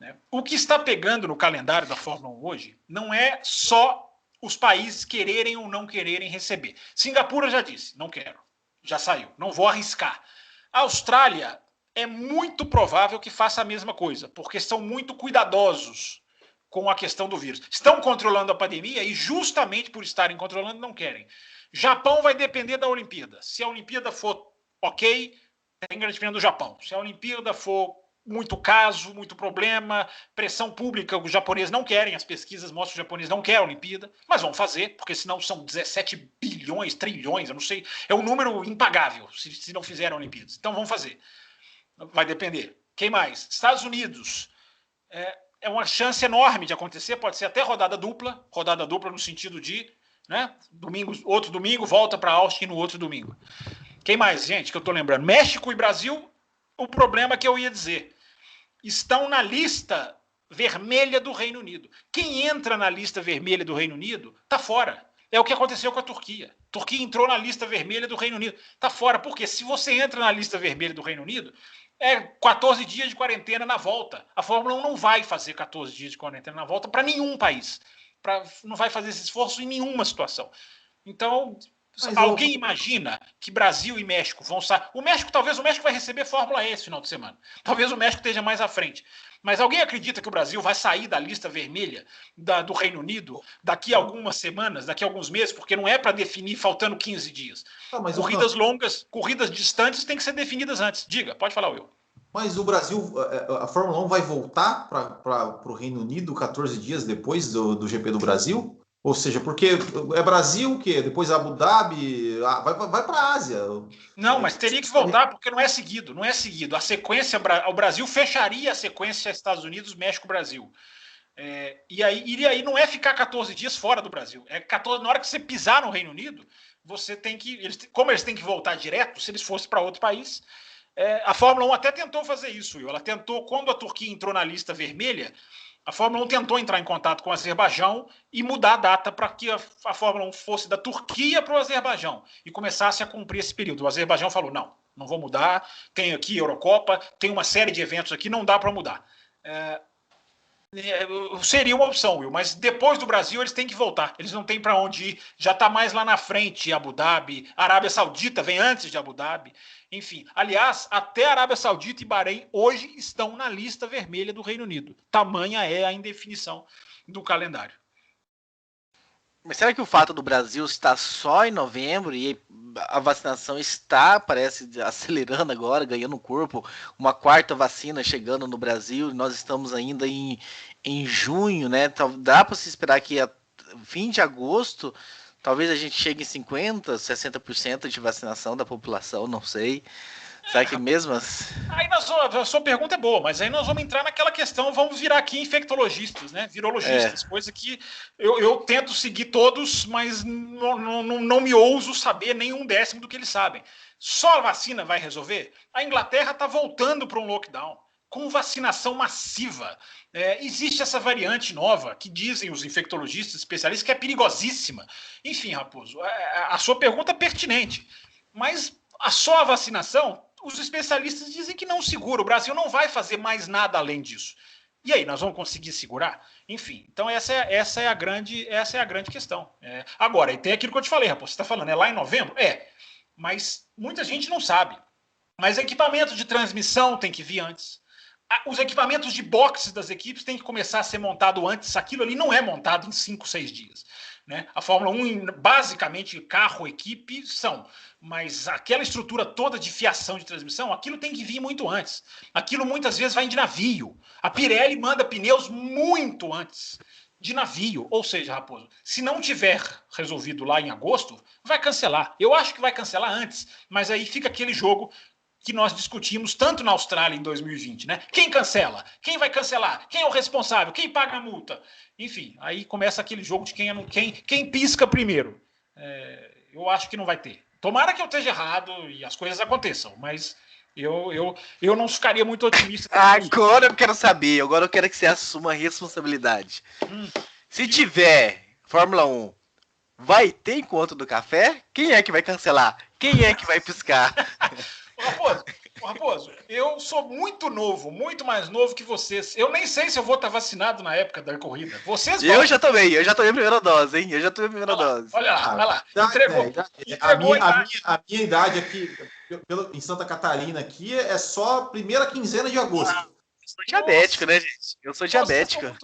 né? O que está pegando no calendário da Fórmula 1 hoje não é só os países quererem ou não quererem receber. Singapura já disse, não quero. Já saiu, não vou arriscar. A Austrália é muito provável que faça a mesma coisa, porque são muito cuidadosos com a questão do vírus. Estão controlando a pandemia e justamente por estarem controlando não querem. Japão vai depender da Olimpíada. Se a Olimpíada for ok, tem grande prêmio do Japão. Se a Olimpíada for muito caso, muito problema, pressão pública, os japoneses não querem, as pesquisas mostram que os japoneses não querem a Olimpíada, mas vão fazer, porque senão são 17 bilhões, trilhões, eu não sei, é um número impagável se não fizerem a Olimpíada. Então vão fazer. Vai depender. Quem mais? Estados Unidos. É uma chance enorme de acontecer, pode ser até rodada dupla no sentido de, né, outro domingo, volta para Austin no outro domingo. Quem mais, gente, que eu estou lembrando? México e Brasil, o problema que eu ia dizer, estão na lista vermelha do Reino Unido. Quem entra na lista vermelha do Reino Unido está fora. É o que aconteceu com a Turquia. A Turquia entrou na lista vermelha do Reino Unido. Está fora. Por quê? Se você entra na lista vermelha do Reino Unido, 14 dias de quarentena na volta. A Fórmula 1 não vai fazer 14 dias de quarentena na volta para nenhum país. Não vai fazer esse esforço em nenhuma situação. Então, alguém imagina que Brasil e México vão sair? Talvez o México vai receber Fórmula E esse final de semana. Talvez o México esteja mais à frente. Mas alguém acredita que o Brasil vai sair da lista vermelha do Reino Unido daqui a algumas semanas, daqui a alguns meses, porque não é para definir faltando 15 dias. Corridas longas, corridas distantes têm que ser definidas antes. Diga, pode falar, Will. Mas o Brasil, a Fórmula 1 vai voltar para o Reino Unido 14 dias depois do GP do Brasil? Ou seja, porque é Brasil o quê? Depois Abu Dhabi, vai para a Ásia. Não, mas teria que voltar porque não é seguido. A sequência, o Brasil fecharia a sequência Estados Unidos, México, Brasil. E aí não é ficar 14 dias fora do Brasil. 14, na hora que você pisar no Reino Unido, você tem que... Como eles têm que voltar direto, se eles fossem para outro país... a Fórmula 1 até tentou fazer isso, Will. Ela tentou, quando a Turquia entrou na lista vermelha... A Fórmula 1 tentou entrar em contato com o Azerbaijão e mudar a data para que a Fórmula 1 fosse da Turquia para o Azerbaijão e começasse a cumprir esse período. O Azerbaijão falou, não vou mudar, tem aqui Eurocopa, tem uma série de eventos aqui, não dá para mudar. Seria uma opção, Will, mas depois do Brasil eles têm que voltar. Eles não têm para onde ir. Já está mais lá na frente Abu Dhabi, Arábia Saudita vem antes de Abu Dhabi. Enfim, aliás, até Arábia Saudita e Bahrein hoje estão na lista vermelha do Reino Unido. Tamanha é a indefinição do calendário. Mas será que o fato do Brasil estar só em novembro e a vacinação está, parece, acelerando agora, ganhando corpo, uma quarta vacina chegando no Brasil, nós estamos ainda em junho, né? Dá para se esperar que a fim de agosto, talvez a gente chegue em 50%, 60% de vacinação da população, não sei. Será que mesmo assim... Aí a sua pergunta é boa, mas aí nós vamos entrar naquela questão, vamos virar aqui infectologistas, né? Virologistas, coisa que eu tento seguir todos, mas não me ouso saber nem 1/10 do que eles sabem. Só a vacina vai resolver? A Inglaterra está voltando para um lockdown, com vacinação massiva. Existe essa variante nova, que dizem os infectologistas especialistas, que é perigosíssima. Enfim, Raposo, a sua pergunta é pertinente, mas só a vacinação... Os especialistas dizem que não segura. O Brasil não vai fazer mais nada além disso. E aí, nós vamos conseguir segurar? Enfim, então essa é a grande questão. Agora, e tem aquilo que eu te falei, Raposo, você está falando, é lá em novembro? Mas muita gente não sabe. Mas equipamento de transmissão tem que vir antes. Os equipamentos de boxe das equipes têm que começar a ser montado antes. Aquilo ali não é montado em 5, 6 dias. Né? A Fórmula 1, basicamente, carro, equipe, mas aquela estrutura toda de fiação de transmissão, aquilo tem que vir muito antes. Aquilo muitas vezes vai de navio. A Pirelli manda pneus muito antes de navio. Ou seja, Raposo, se não tiver resolvido lá em agosto, vai cancelar. Eu acho que vai cancelar antes, mas aí fica aquele jogo que nós discutimos tanto na Austrália em 2020, né? Quem cancela? Quem vai cancelar? Quem é o responsável? Quem paga a multa? Enfim, aí começa aquele jogo de quem pisca primeiro. Eu acho que não vai ter. Tomara que eu esteja errado e as coisas aconteçam, mas eu não ficaria muito otimista. Agora eu quero saber, agora eu quero que você assuma a responsabilidade. Se tiver Fórmula 1, vai ter encontro do café? Quem é que vai cancelar? Quem é que vai piscar? Raposo, eu sou muito novo, muito mais novo que vocês. Eu nem sei se eu vou estar vacinado na época da corrida. Vocês vão. Eu já tomei a primeira dose, hein? dose. Olha lá. Entregou a minha idade aqui, em Santa Catarina, aqui é só a primeira quinzena de agosto. Eu sou diabético, né, gente? Eu sou diabético.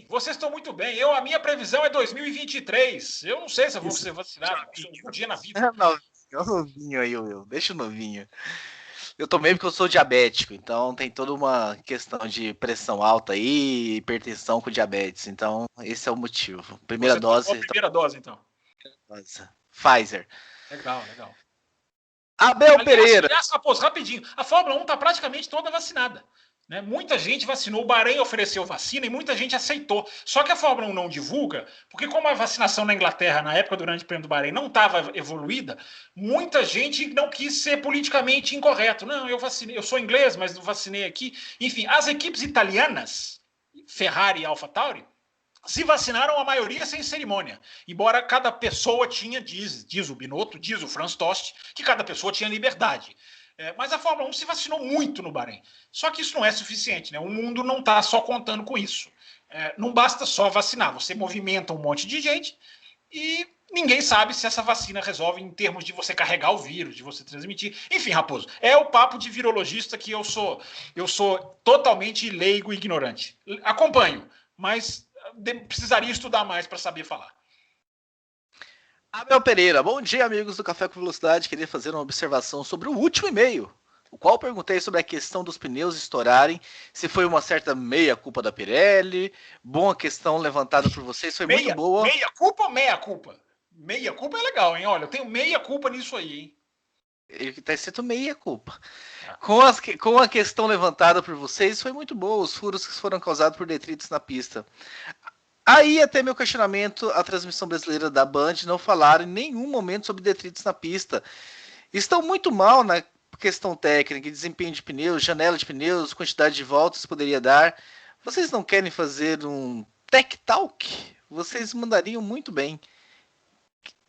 Vocês estão muito bem. A minha previsão é 2023. Eu não sei se eu vou ser vacinado um dia na vida. É o novinho aí, Will. Deixa o novinho. Eu tomei porque eu sou diabético, então tem toda uma questão de pressão alta aí, hipertensão com diabetes. Então, esse é o motivo. Primeira dose, então. Pfizer. Legal. Abel Pereira. Aliás, Raposo, rapidinho. A Fórmula 1 está praticamente toda vacinada. Né? Muita gente vacinou, o Bahrein ofereceu vacina e muita gente aceitou. Só que a Fórmula 1 não divulga, porque como a vacinação na Inglaterra, na época do Grande Prêmio do Bahrein, não estava evoluída, muita gente não quis ser politicamente incorreto. Não, eu vacinei, eu sou inglês, mas não vacinei aqui. Enfim, as equipes italianas, Ferrari e AlphaTauri, se vacinaram a maioria sem cerimônia. Embora cada pessoa tinha, diz o Binotto, diz o Franz Tost, que cada pessoa tinha liberdade. Mas a Fórmula 1 se vacinou muito no Bahrein. Só que isso não é suficiente, né? O mundo não está só contando com isso. Não basta só vacinar. Você movimenta um monte de gente e ninguém sabe se essa vacina resolve em termos de você carregar o vírus, de você transmitir. Enfim, Raposo, é o papo de virologista que eu sou totalmente leigo e ignorante. Acompanho, mas precisaria estudar mais para saber falar. Abel Pereira, bom dia, amigos do Café com Velocidade. Queria fazer uma observação sobre o último e-mail, o qual perguntei sobre a questão dos pneus estourarem, se foi uma certa meia-culpa da Pirelli. Boa questão levantada por vocês, foi muito boa. Meia-culpa ou meia-culpa? Meia-culpa é legal, hein? Olha, eu tenho meia-culpa nisso aí, hein? Ele está escrito meia-culpa. Com a questão levantada por vocês, foi muito boa, os furos que foram causados por detritos na pista. Aí até meu questionamento, a transmissão brasileira da Band não falaram em nenhum momento sobre detritos na pista. Estão muito mal na questão técnica, desempenho de pneus, janela de pneus, quantidade de voltas que poderia dar. Vocês não querem fazer um Tech Talk? Vocês mandariam muito bem.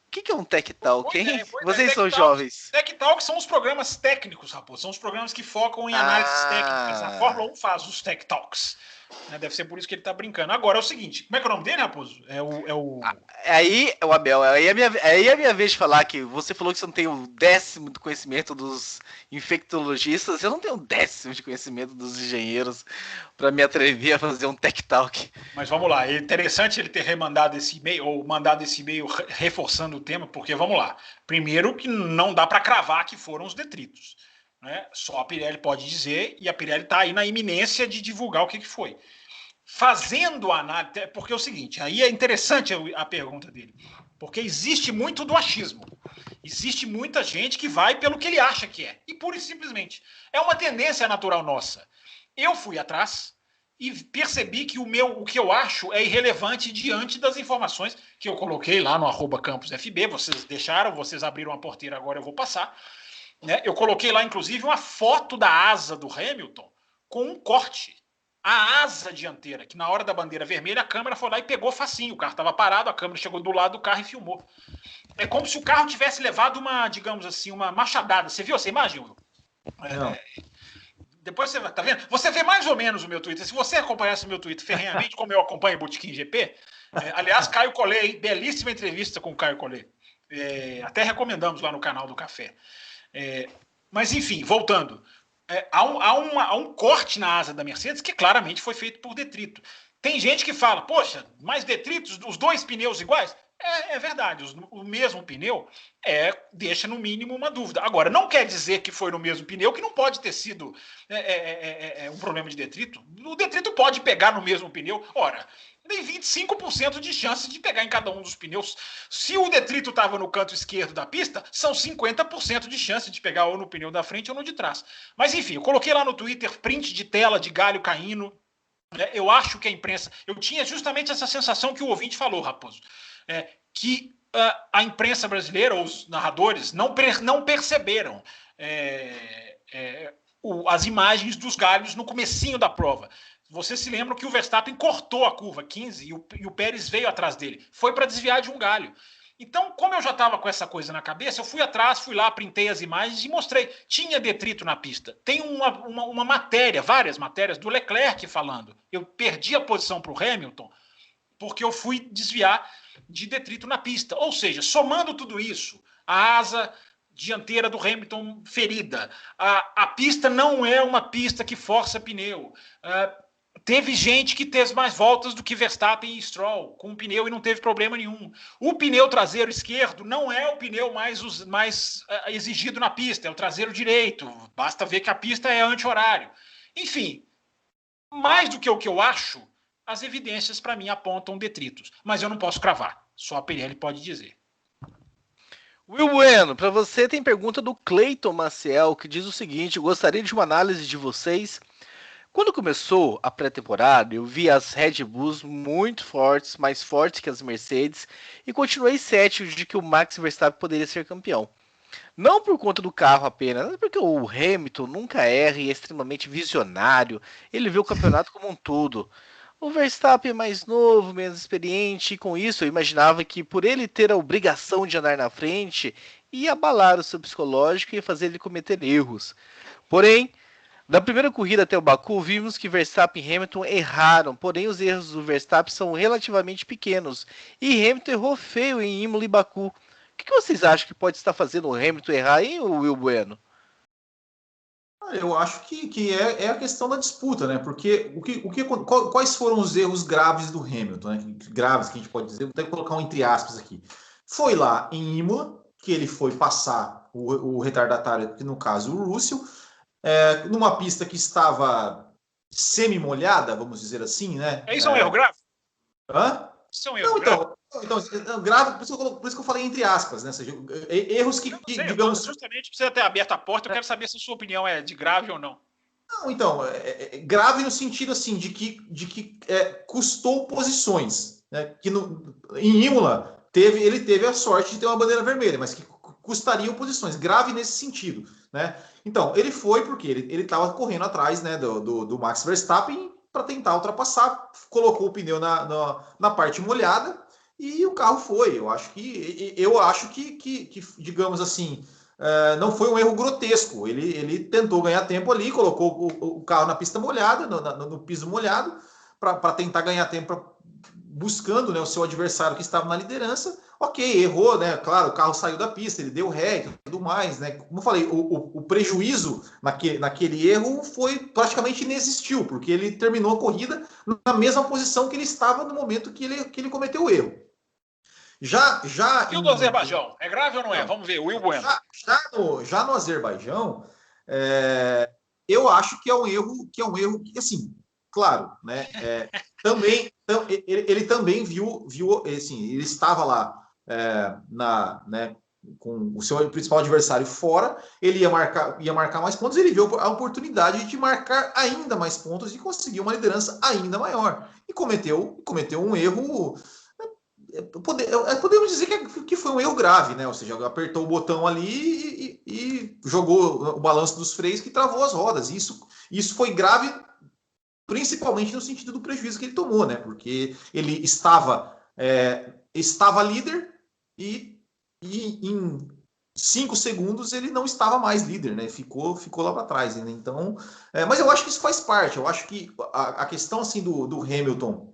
O que é um Tech Talk, hein? Vocês são jovens. Tech Talk são os programas técnicos, Raposo. São os programas que focam em análises técnicas. A Fórmula 1 faz os Tech Talks. Né? Deve ser por isso que ele tá brincando. Agora é o seguinte, como é que é o nome dele, Raposo? Aí, o Abel, aí é a minha vez de falar que você falou que você não tem o 10º do conhecimento dos infectologistas, eu não tenho o 10º de conhecimento dos engenheiros para me atrever a fazer um tech talk. Mas vamos lá, é interessante ele ter remandado esse e-mail, ou mandado esse e-mail reforçando o tema, porque vamos lá. Primeiro que não dá para cravar que foram os detritos. Né? Só a Pirelli pode dizer, e a Pirelli está aí na iminência de divulgar o que foi. Fazendo a análise, porque é o seguinte, aí é interessante a pergunta dele, porque existe muito do achismo. Existe muita gente que vai pelo que ele acha que é. E pura e simplesmente. É uma tendência natural nossa. Eu fui atrás e percebi que o que eu acho é irrelevante diante das informações que eu coloquei lá no @campusfb. Vocês deixaram, vocês abriram a porteira, agora eu vou passar. Né? Eu coloquei lá, inclusive, uma foto da asa do Hamilton com um corte. A asa dianteira, que na hora da bandeira vermelha, a câmera foi lá e pegou facinho. O carro estava parado, a câmera chegou do lado do carro e filmou. É como se o carro tivesse levado uma, digamos assim, uma machadada. Você viu essa imagem, Will? Depois você tá vendo? Você vê mais ou menos o meu Twitter. Se você acompanhasse o meu Twitter ferrenhamente, como eu acompanho o Botequim GP, aliás, Caio Collet, hein? Belíssima entrevista com o Caio Collet. Até recomendamos lá no canal do Café. Mas, enfim, voltando. Há um corte na asa da Mercedes que claramente foi feito por detrito. Tem gente que fala, poxa, mais detritos, os dois pneus iguais? É verdade, o mesmo pneu deixa no mínimo uma dúvida. Agora, não quer dizer que foi no mesmo pneu, que não pode ter sido um problema de detrito. O detrito pode pegar no mesmo pneu. Ora, tem 25% de chance de pegar em cada um dos pneus. Se o detrito estava no canto esquerdo da pista, são 50% de chance de pegar ou no pneu da frente ou no de trás. Mas enfim, eu coloquei lá no Twitter print de tela de galho caindo. Eu acho que a imprensa... Eu tinha justamente essa sensação que o ouvinte falou, Raposo. Que a imprensa brasileira, ou os narradores, não perceberam as imagens dos galhos no comecinho da prova. Você se lembra que o Verstappen cortou a curva 15 e o Pérez veio atrás dele. Foi para desviar de um galho. Então, como eu já estava com essa coisa na cabeça, eu fui atrás, fui lá, printei as imagens e mostrei. Tinha detrito na pista. Tem uma matéria, várias matérias, do Leclerc falando. Eu perdi a posição para o Hamilton porque eu fui desviar de detrito na pista. Ou seja, somando tudo isso, a asa dianteira do Hamilton ferida, a pista não é uma pista que força pneu. Teve gente que teve mais voltas do que Verstappen e Stroll com o pneu e não teve problema nenhum. O pneu traseiro esquerdo não é o pneu mais exigido na pista, é o traseiro direito. Basta ver que a pista é anti-horário. Enfim, mais do que o que eu acho, as evidências para mim apontam detritos. Mas eu não posso cravar. Só a Pirelli pode dizer. Will Bueno, para você tem pergunta do Cleiton Maciel, que diz o seguinte: gostaria de uma análise de vocês. Quando começou a pré-temporada, eu vi as Red Bulls muito fortes, mais fortes que as Mercedes, e continuei cético de que o Max Verstappen poderia ser campeão. Não por conta do carro apenas, mas porque o Hamilton nunca erra e é extremamente visionário, ele vê o campeonato como um todo. O Verstappen é mais novo, menos experiente, e com isso eu imaginava que por ele ter a obrigação de andar na frente, ia abalar o seu psicológico e ia fazer ele cometer erros. Porém, da primeira corrida até o Baku, vimos que Verstappen e Hamilton erraram, porém os erros do Verstappen são relativamente pequenos, e Hamilton errou feio em Imola e Baku. O que vocês acham que pode estar fazendo o Hamilton errar, hein, Will Bueno? Eu acho que é a questão da disputa, né? Porque quais foram os erros graves do Hamilton, né? Graves que a gente pode dizer, vou até colocar um entre aspas aqui. Foi lá em Imola, que ele foi passar o retardatário, que no caso o Russell, numa pista que estava semi-molhada, vamos dizer assim, né? Isso é um erro grave? Hã? Isso é um erro grave? Então, grave, por isso que eu falei entre aspas, né? Ou seja, erros que digamos... Justamente precisa ter aberto a porta, eu quero saber se a sua opinião é de grave ou não. Não, então, grave no sentido assim, de que custou posições, né? Que em Imola, ele teve a sorte de ter uma bandeira vermelha, mas que custariam posições, grave nesse sentido, né? Então, ele foi porque ele estava correndo atrás, né, do Max Verstappen para tentar ultrapassar, colocou o pneu na parte molhada e o carro foi. Eu acho que digamos assim, não foi um erro grotesco. Ele tentou ganhar tempo ali, colocou o carro na pista molhada, no piso molhado, para tentar ganhar tempo, buscando, né, o seu adversário que estava na liderança. Ok, errou, né? Claro, o carro saiu da pista, ele deu ré e tudo mais, né? Como eu falei, o prejuízo naquele erro praticamente inexistiu, porque ele terminou a corrida na mesma posição que ele estava no momento que ele cometeu o erro. E o do Azerbaijão? É grave ou não é? Vamos ver, o Will Bueno. Já no Azerbaijão, eu acho que é um erro que, assim, claro, né? Ele também viu, assim, ele estava lá né, com o seu principal adversário fora, ele ia marcar mais pontos, ele viu a oportunidade de marcar ainda mais pontos e conseguir uma liderança ainda maior. E cometeu um erro. Podemos dizer que foi um erro grave, né? Ou seja, apertou o botão ali e jogou o balanço dos freios que travou as rodas. Isso foi grave, principalmente no sentido do prejuízo que ele tomou, né? Porque ele estava líder e em 5 segundos ele não estava mais líder, né? Ficou lá para trás, né? Então, mas eu acho que isso faz parte. Eu acho que a questão assim do Hamilton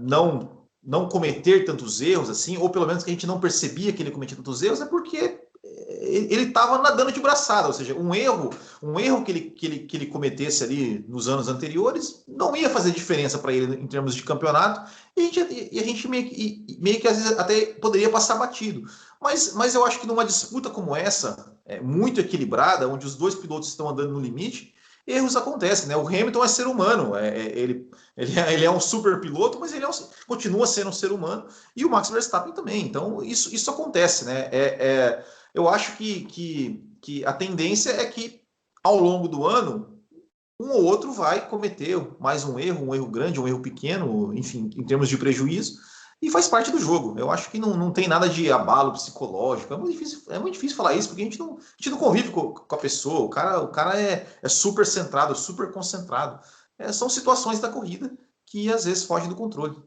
não cometer tantos erros assim, ou pelo menos que a gente não percebia que ele cometia tantos erros, é porque ele estava nadando de braçada, ou seja, um erro que ele cometesse ali nos anos anteriores não ia fazer diferença para ele em termos de campeonato, e a gente meio que às vezes até poderia passar batido. Mas eu acho que numa disputa como essa, muito equilibrada, onde os dois pilotos estão andando no limite, erros acontecem, né? O Hamilton é ser humano, ele é um super piloto, mas ele continua sendo um ser humano, e o Max Verstappen também. Então, isso acontece, né? Eu acho que a tendência é que, ao longo do ano, um ou outro vai cometer mais um erro grande, um erro pequeno, enfim, em termos de prejuízo, e faz parte do jogo. Eu acho que não tem nada de abalo psicológico. É muito difícil falar isso, porque a gente não convive com a pessoa. O cara é super centrado, super concentrado. São situações da corrida que às vezes fogem do controle.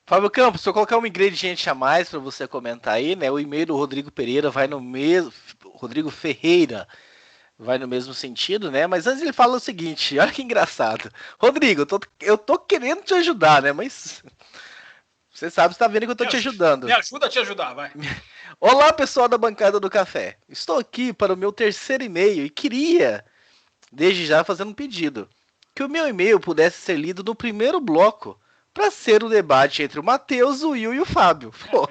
Fábio Campos, se eu colocar um ingrediente a mais para você comentar aí, né? O e-mail do Rodrigo Pereira vai no mesmo. Rodrigo Ferreira vai no mesmo sentido, né? Mas antes ele fala o seguinte: olha que engraçado. Rodrigo, eu tô querendo te ajudar, né? Mas você sabe, você tá vendo que eu tô te ajudando. Me ajuda a te ajudar, vai. Olá, pessoal da bancada do café. Estou aqui para o meu terceiro e-mail e queria, desde já, fazer um pedido. Que o meu e-mail pudesse ser lido no primeiro bloco, para ser o debate entre o Matheus, o Will e o Fábio. Pô,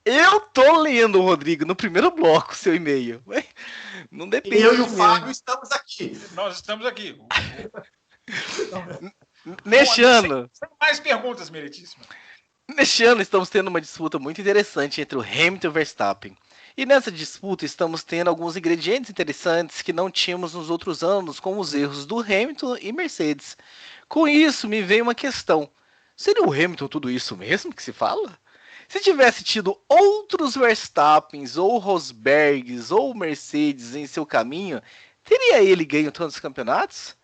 eu tô lendo, Rodrigo, no primeiro bloco seu e-mail. Não depende. Eu e o Fábio estamos aqui. Nós estamos aqui. Neste ano. Sem mais perguntas, meritíssimo. Neste ano estamos tendo uma disputa muito interessante entre o Hamilton e o Verstappen. E nessa disputa estamos tendo alguns ingredientes interessantes que não tínhamos nos outros anos, como os erros do Hamilton e Mercedes. Com isso me veio uma questão. Seria o Hamilton tudo isso mesmo que se fala? Se tivesse tido outros Verstappens, ou Rosbergs, ou Mercedes em seu caminho, teria ele ganho tantos campeonatos?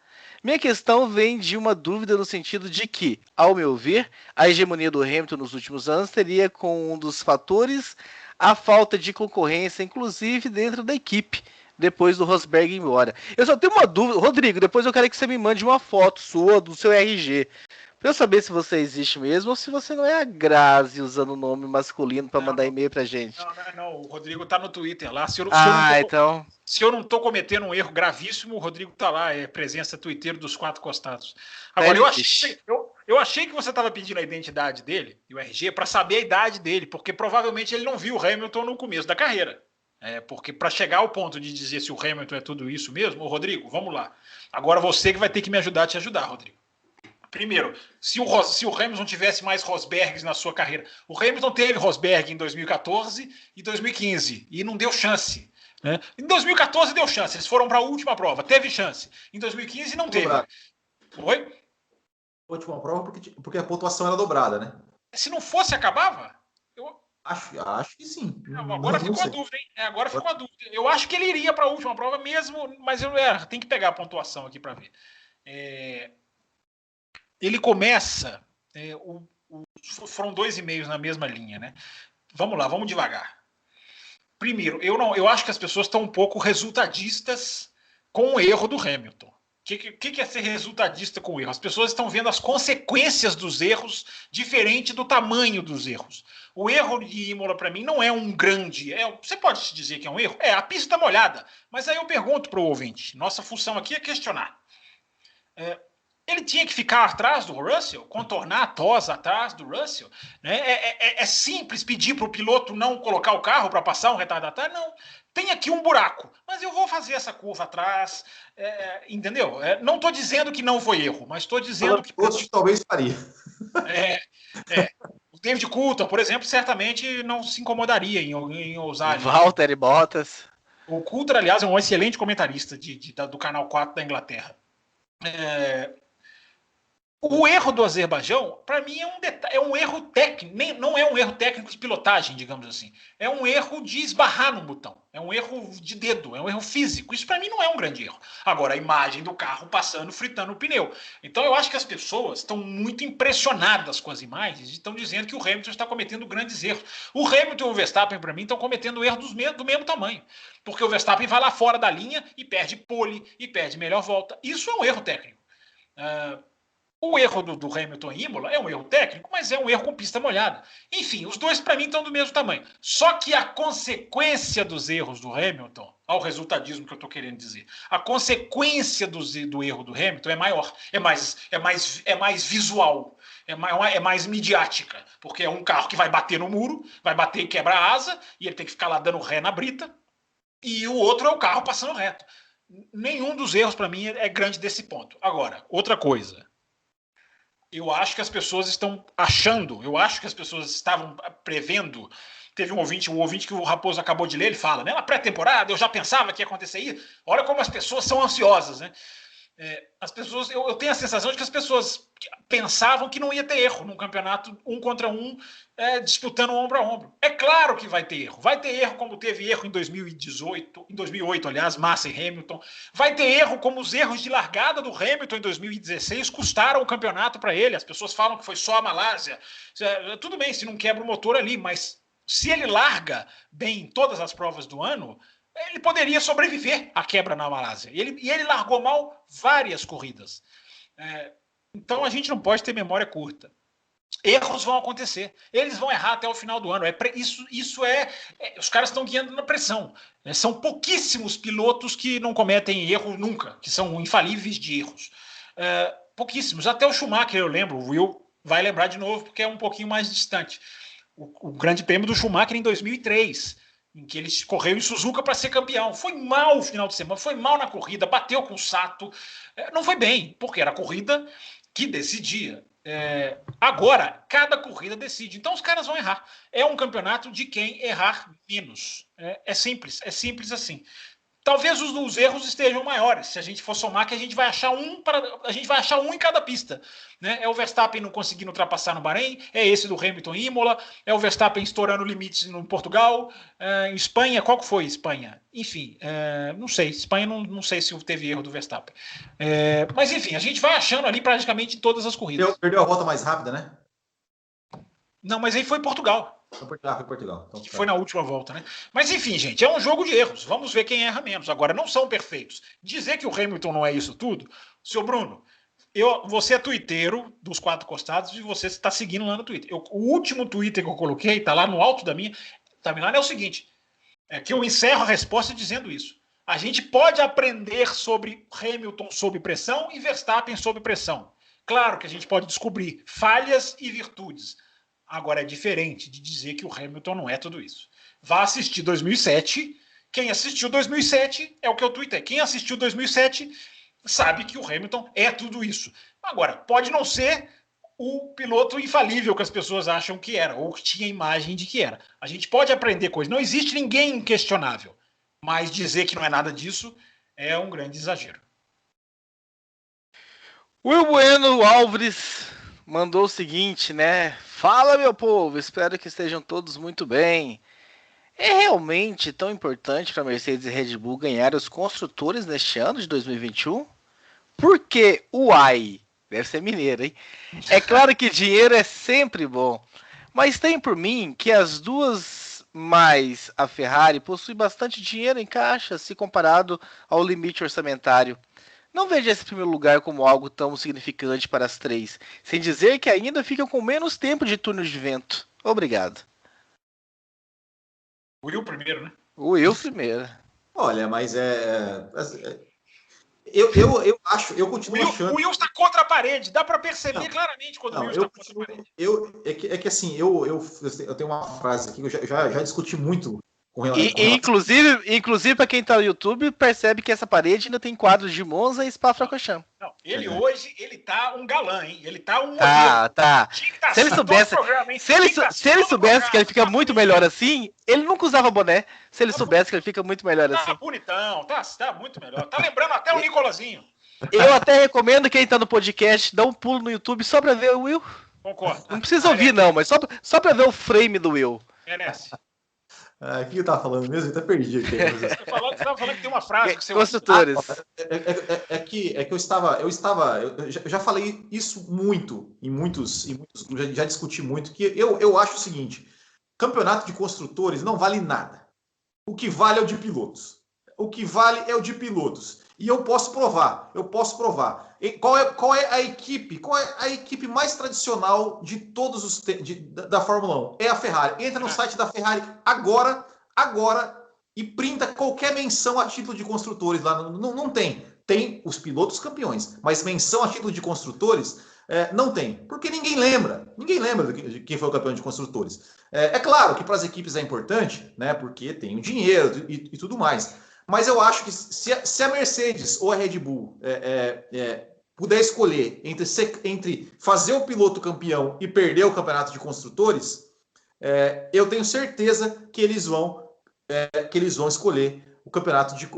Minha questão vem de uma dúvida no sentido de que, ao meu ver, a hegemonia do Hamilton nos últimos anos teria como um dos fatores a falta de concorrência, inclusive dentro da equipe, depois do Rosberg ir embora. Eu só tenho uma dúvida, Rodrigo, depois eu quero que você me mande uma foto sua, do seu RG, pra eu saber se você existe mesmo ou se você não é a Grazi usando o nome masculino pra mandar e-mail pra gente. Não, o Rodrigo tá no Twitter lá. Então... Se eu não tô cometendo um erro gravíssimo, o Rodrigo tá lá, presença Twitter dos 4 costados. Agora, eu achei que você tava pedindo a identidade dele, e o RG, pra saber a idade dele, porque provavelmente ele não viu o Hamilton no começo da carreira. Porque para chegar ao ponto de dizer se o Hamilton é tudo isso mesmo, Rodrigo, vamos lá. Agora você que vai ter que me ajudar a te ajudar, Rodrigo. Primeiro, se o Hamilton tivesse mais Rosbergs na sua carreira. O Hamilton teve Rosberg em 2014 e 2015 e não deu chance. Né? Em 2014 deu chance, eles foram para a última prova, teve chance. Em 2015 não teve. Oi? Última prova porque a pontuação era dobrada, né? Se não fosse, acabava? Acho que sim. Agora ficou a dúvida, hein? Agora ficou a dúvida. Eu acho que ele iria para a última prova mesmo, mas tem que pegar a pontuação aqui para ver. Ele começa. Foram 2 e-mails na mesma linha, né? Vamos lá, vamos devagar. Primeiro, eu acho que as pessoas estão um pouco resultadistas com o erro do Hamilton, que é ser resultadista com o erro? As pessoas estão vendo as consequências dos erros diferente do tamanho dos erros. O erro de Imola, para mim, não é um grande... você pode dizer que é um erro? A pista está molhada. Mas aí eu pergunto para o ouvinte. Nossa função aqui é questionar. Ele tinha que ficar atrás do Russell? Contornar a tosa atrás do Russell? Né? É simples pedir para o piloto não colocar o carro para passar um retardatário? Não. Tem aqui um buraco, mas eu vou fazer essa curva atrás, entendeu? Não estou dizendo que não foi erro, mas estou dizendo que... Outros talvez faria. O David Coulthard, por exemplo, certamente não se incomodaria em ousar... Valtteri Bottas. O Coulthard, aliás, é um excelente comentarista do Canal 4 da Inglaterra. O erro do Azerbaijão, para mim, é um erro técnico, não é um erro técnico de pilotagem, digamos assim. É um erro de esbarrar no botão, é um erro de dedo, é um erro físico. Isso para mim não é um grande erro. Agora, a imagem do carro passando, fritando o pneu. Então eu acho que as pessoas estão muito impressionadas com as imagens e estão dizendo que o Hamilton está cometendo grandes erros. O Hamilton e o Verstappen, para mim, estão cometendo erros do mesmo tamanho. Porque o Verstappen vai lá fora da linha e perde pole, e perde melhor volta. Isso é um erro técnico. O erro do Hamilton em Imola é um erro técnico, mas é um erro com pista molhada. Enfim, os dois para mim estão do mesmo tamanho. Só que a consequência dos erros do Hamilton, ao resultadismo que eu estou querendo dizer, a consequência do erro do Hamilton é maior, é mais visual, é mais midiática, porque é um carro que vai bater no muro, vai bater e quebra a asa, e ele tem que ficar lá dando ré na brita, e o outro é o carro passando reto. Nenhum dos erros para mim é grande desse ponto. Agora, outra coisa. Eu acho que as pessoas estão achando, eu acho que as pessoas estavam prevendo. Teve um ouvinte que o Raposo acabou de ler, ele fala, né? Na pré-temporada eu já pensava que ia acontecer isso. Olha como as pessoas são ansiosas, né? As pessoas, eu tenho a sensação de que as pessoas pensavam que não ia ter erro num campeonato 1 contra 1, disputando ombro a ombro. É claro que vai ter erro. Vai ter erro como teve erro em 2008, aliás, Massa e Hamilton. Vai ter erro como os erros de largada do Hamilton em 2016 custaram o campeonato para ele. As pessoas falam que foi só a Malásia. Tudo bem, se não quebra o motor ali, mas se ele larga bem em todas as provas do ano, ele poderia sobreviver à quebra na Malásia. E ele largou mal várias corridas. Então a gente não pode ter memória curta. Erros vão acontecer. Eles vão errar até o final do ano. Os caras estão guiando na pressão. São pouquíssimos pilotos que não cometem erro nunca, que são infalíveis de erros. Pouquíssimos. Até o Schumacher, eu lembro. O Will vai lembrar de novo, porque é um pouquinho mais distante. O grande prêmio do Schumacher em 2003, em que ele correu em Suzuka para ser campeão. Foi mal o final de semana, foi mal na corrida, bateu com o Sato. Não foi bem, porque era a corrida que decidia. Agora, cada corrida decide. Então os caras vão errar. É um campeonato de quem errar menos. É simples assim. Talvez os erros estejam maiores. Se a gente for somar, que a gente vai achar um em cada pista. Né? É o Verstappen não conseguindo ultrapassar no Bahrein, é esse do Hamilton em Imola, é o Verstappen estourando limites no Portugal, em Espanha, qual que foi Espanha? Enfim, não sei. Espanha não sei se teve erro do Verstappen. Mas enfim, a gente vai achando ali praticamente em todas as corridas. Perdeu a volta mais rápida, né? Não, mas aí foi Portugal. Foi Portugal. Então, que foi na última volta, né? Mas enfim, gente, é um jogo de erros. Vamos ver quem erra menos. Agora, não são perfeitos. Dizer que o Hamilton não é isso tudo, seu Bruno, você é twitteiro dos Quatro Costados e você está seguindo lá no Twitter. O último Twitter que eu coloquei, está lá no alto da minha timeline, é o seguinte: que eu encerro a resposta dizendo isso. A gente pode aprender sobre Hamilton sob pressão e Verstappen sob pressão. Claro que a gente pode descobrir falhas e virtudes. Agora, é diferente de dizer que o Hamilton não é tudo isso. Vá assistir 2007. Quem assistiu 2007 é o que eu tuitei. Quem assistiu 2007 sabe que o Hamilton é tudo isso. Agora, pode não ser o piloto infalível que as pessoas acham que era, ou que tinha imagem de que era. A gente pode aprender coisas. Não existe ninguém inquestionável. Mas dizer que não é nada disso é um grande exagero. Will Bueno Álvares mandou o seguinte, né? Fala, meu povo, espero que estejam todos muito bem. É realmente tão importante para a Mercedes e Red Bull ganhar os construtores neste ano de 2021? Porque uai, deve ser mineiro, hein? É claro que dinheiro é sempre bom, mas tem por mim que as duas mais a Ferrari possuem bastante dinheiro em caixa se comparado ao limite orçamentário. Não vejo esse primeiro lugar como algo tão significante para as três, sem dizer que ainda ficam com menos tempo de túnel de vento. Obrigado. O Will primeiro, né? O Will primeiro. Olha, mas eu acho, eu continuo achando. O Will está contra a parede, dá para perceber claramente quando o Will está contra a parede. É que assim, eu tenho uma frase aqui que eu já discuti muito com relação. Inclusive para quem tá no YouTube, percebe que essa parede ainda tem quadros de Monza e Spa-Francorchamps. Não, hoje, ele tá um galã, hein? Ele tá um modelo. Tá. Se ele soubesse que ele fica muito melhor assim, ele nunca usava boné. Se ele soubesse que ele fica muito melhor assim. Tá bonitão, tá muito melhor. Tá lembrando até o Nicolazinho. Eu até recomendo quem tá no podcast dar um pulo no YouTube só pra ver o Will. Concordo. Não precisa ouvir não, mas só pra ver o frame do Will. Merece. O que eu tava falando mesmo? Eu até perdi aqui. Você tava falando que tem uma frase que você construtores. É que eu já falei isso muito em muitos já discuti muito, que eu acho o seguinte: campeonato de construtores não vale nada. O que vale é o de pilotos. O que vale é o de pilotos. E eu posso provar. Qual é a equipe? Qual é a equipe mais tradicional de todos os da Fórmula 1? É a Ferrari. Entra no site da Ferrari agora e printa qualquer menção a título de construtores lá. Não tem. Tem os pilotos campeões, mas menção a título de construtores não tem. Porque ninguém lembra. Ninguém lembra de quem foi o campeão de construtores. É claro que para as equipes é importante, né? Porque tem o dinheiro e tudo mais. Mas eu acho que se a Mercedes ou a Red Bull puder escolher entre fazer o piloto campeão e perder o campeonato de construtores, eu tenho certeza que eles vão escolher o campeonato de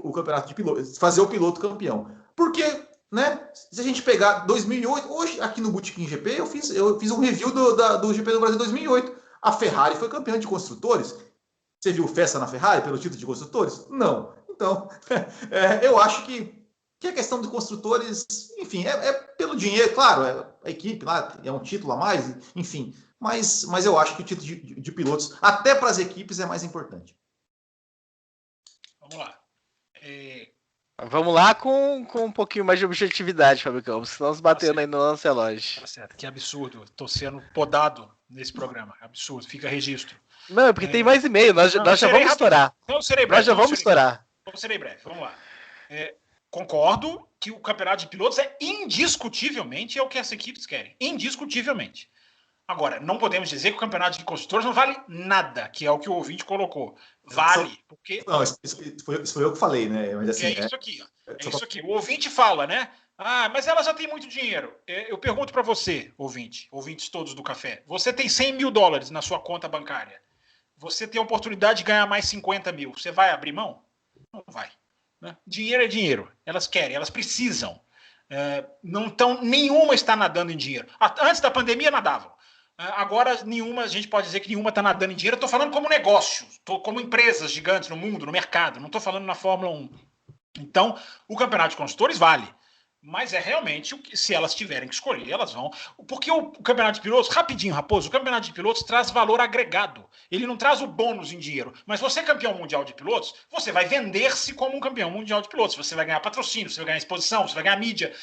pilotos, fazer o piloto campeão. Porque, né? Se a gente pegar 2008, hoje aqui no Botequim GP eu fiz um review do GP do Brasil 2008. A Ferrari foi campeã de construtores. Você viu festa na Ferrari pelo título de construtores? Não. Então, eu acho que a questão dos construtores, enfim, é pelo dinheiro, claro, a equipe lá é um título a mais, enfim, mas eu acho que o título de pilotos, até para as equipes, é mais importante. Vamos lá. Vamos lá com um pouquinho mais de objetividade, Fábio Campos, senão nos batendo aí no Lancelot. Tá certo, que absurdo. Tô sendo podado nesse programa. Absurdo, fica registro. Não, porque tem mais e-mail, nós já vamos estourar. Então, serei breve. Nós já vamos estourar. Então, serei breve, vamos lá. Concordo que o campeonato de pilotos é indiscutivelmente o que as equipes querem. Indiscutivelmente. Agora, não podemos dizer que o campeonato de construtores não vale nada, que é o que o ouvinte colocou. Vale, porque... Não, isso foi eu que falei, né? Mas, assim, isso aqui, ó. Isso aqui. O ouvinte fala, né? Ah, mas ela já tem muito dinheiro. Eu pergunto para você, ouvintes todos do café, você tem $100 mil na sua conta bancária. Você tem a oportunidade de ganhar mais 50 mil. Você vai abrir mão? Não vai. Né? Dinheiro é dinheiro. Elas querem, elas precisam. Nenhuma está nadando em dinheiro. Antes da pandemia, nadavam. Agora, a gente pode dizer que nenhuma está nadando em dinheiro. Eu estou falando como negócio, como empresas gigantes no mundo, no mercado. Não estou falando na Fórmula 1. Então, o campeonato de construtores vale. Mas é realmente, se elas tiverem que escolher, elas vão. Porque o campeonato de pilotos, rapidinho, Raposo, o campeonato de pilotos traz valor agregado. Ele não traz o bônus em dinheiro. Mas você é campeão mundial de pilotos, você vai vender-se como um campeão mundial de pilotos. Você vai ganhar patrocínio, você vai ganhar exposição, você vai ganhar mídia.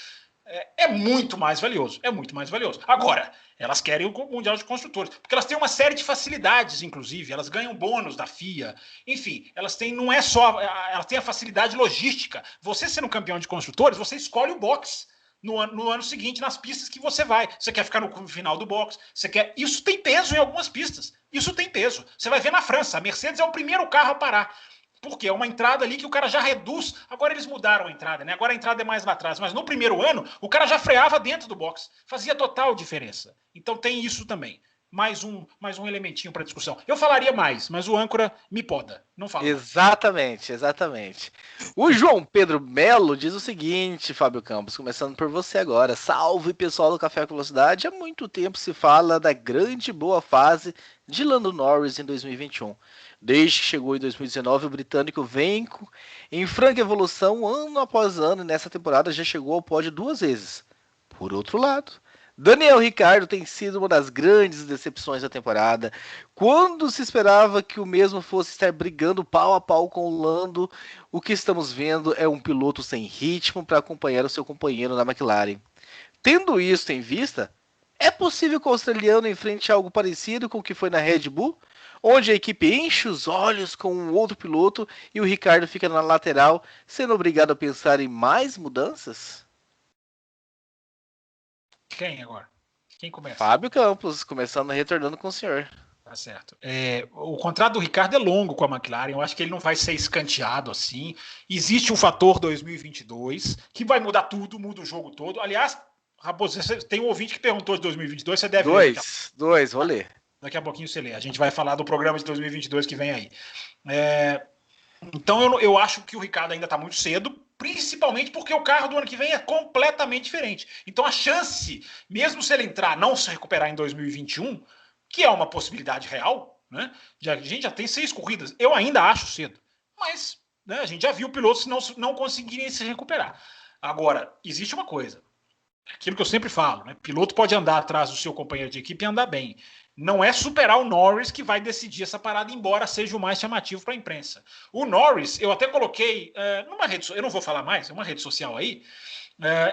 É muito mais valioso. É muito mais valioso. Agora, elas querem o Mundial de Construtores, porque elas têm uma série de facilidades, inclusive. Elas ganham bônus da FIA. Enfim, elas têm, não é só... Elas têm a facilidade logística. Você sendo campeão de construtores, você escolhe o box no ano seguinte, nas pistas que você vai. Você quer ficar no final do box, você quer... Isso tem peso em algumas pistas. Isso tem peso. Você vai ver na França, a Mercedes é o primeiro carro a parar. Porque é uma entrada ali que o cara já reduz. Agora eles mudaram a entrada, né? Agora a entrada é mais lá atrás. Mas no primeiro ano, o cara já freava dentro do box. Fazia total diferença. Então tem isso também. Mais um elementinho para discussão. Eu falaria mais, mas o âncora me poda. Não fala. Exatamente. O João Pedro Melo diz o seguinte, Fábio Campos, começando por você agora. Salve, pessoal do Café com Velocidade. Há muito tempo se fala da grande boa fase de Lando Norris em 2021. Desde que chegou em 2019, o britânico vem em franca evolução ano após ano e nessa temporada já chegou ao pódio 2 vezes. Por outro lado, Daniel Ricciardo tem sido uma das grandes decepções da temporada. Quando se esperava que o mesmo fosse estar brigando pau a pau com o Lando, o que estamos vendo é um piloto sem ritmo para acompanhar o seu companheiro na McLaren. Tendo isso em vista, é possível que o australiano enfrente algo parecido com o que foi na Red Bull, onde a equipe enche os olhos com um outro piloto e o Ricciardo fica na lateral, sendo obrigado a pensar em mais mudanças? Quem agora? Quem começa? Fábio Campos, começando retornando com o senhor. Tá certo. O contrato do Ricciardo é longo com a McLaren. Eu acho que ele não vai ser escanteado assim. Existe um fator 2022 que vai mudar tudo, muda o jogo todo. Aliás, Raposo, tem um ouvinte que perguntou de 2022, você deve ler. Dois, vou ler. Daqui a pouquinho você lê. A gente vai falar do programa de 2022 que vem aí. Então eu acho que o Ricciardo ainda está muito cedo, principalmente porque o carro do ano que vem é completamente diferente. Então a chance, mesmo se ele entrar, não se recuperar em 2021, que é uma possibilidade real, né? A gente já tem 6 corridas. Eu ainda acho cedo. Mas, né, a gente já viu pilotos não conseguirem se recuperar. Agora, existe uma coisa. Aquilo que eu sempre falo, né? Piloto pode andar atrás do seu companheiro de equipe e andar bem. Não é superar o Norris que vai decidir essa parada, embora seja o mais chamativo para a imprensa. O Norris, eu até coloquei numa rede, eu não vou falar mais, é uma rede social aí,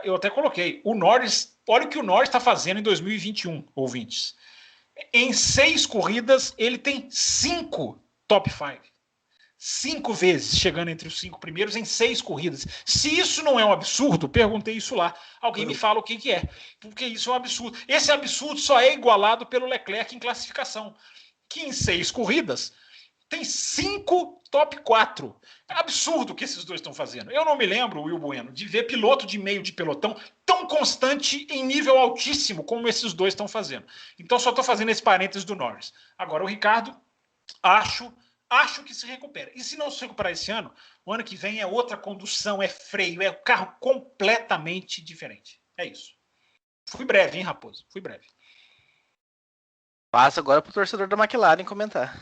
eu até coloquei. O Norris, olha o que o Norris está fazendo em 2021, ouvintes. Em 6 corridas, ele tem 5 top 5. 5 vezes chegando entre os 5 primeiros em 6 corridas. Se isso não é um absurdo, perguntei isso lá. Alguém me fala o que é. Porque isso é um absurdo. Esse absurdo só é igualado pelo Leclerc em classificação, que em 6 corridas tem 5 top 4. É absurdo o que esses dois estão fazendo. Eu não me lembro, Will Bueno, de ver piloto de meio de pelotão tão constante em nível altíssimo como esses dois estão fazendo. Então só estou fazendo esse parênteses do Norris. Agora o Ricciardo, acho que se recupera. E se não se recuperar esse ano, o ano que vem é outra condução, é freio, é um carro completamente diferente. É isso. Fui breve, hein, Raposo? Fui breve. Passa agora pro torcedor da McLaren comentar.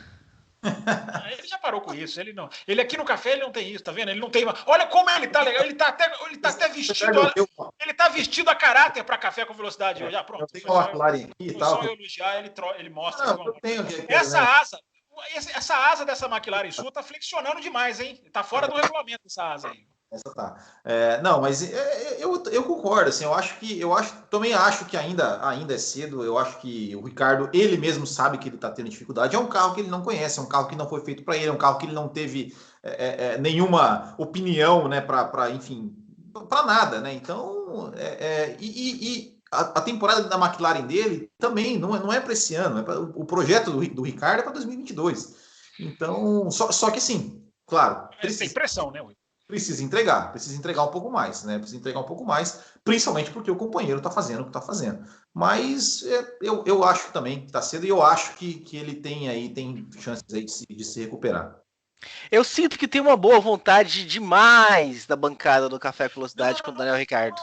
Ele já parou com isso. Ele não. Ele aqui no café ele não tem isso, tá vendo? Ele não tem. Olha como ele tá legal. Ele tá até vestido. Ele tá vestido a caráter para café com velocidade hoje. Pronto. Eu tenho uma McLaren aqui e tal. Só eu elogiar, ele mostra. Não, eu tenho aqui, essa asa dessa McLaren sua tá flexionando demais, hein? Tá fora do regulamento essa asa aí. Essa tá. Não, mas eu concordo, assim, também acho que ainda é cedo. Eu acho que o Ricciardo, ele mesmo sabe que ele tá tendo dificuldade. É um carro que ele não conhece, é um carro que não foi feito para ele, é um carro que ele não teve nenhuma opinião, né, enfim, para nada, né? Então, a temporada da McLaren dele também não é para esse ano. O projeto do Ricciardo é para 2022. Então, só que assim, claro. Tem pressão, né, Will? Precisa entregar um pouco mais, né? Precisa entregar um pouco mais, principalmente porque o companheiro está fazendo o que está fazendo. Mas eu acho também que está cedo e eu acho que ele tem chances aí de se recuperar. Eu sinto que tem uma boa vontade demais da bancada do Café com Velocidade com o Daniel Ricciardo.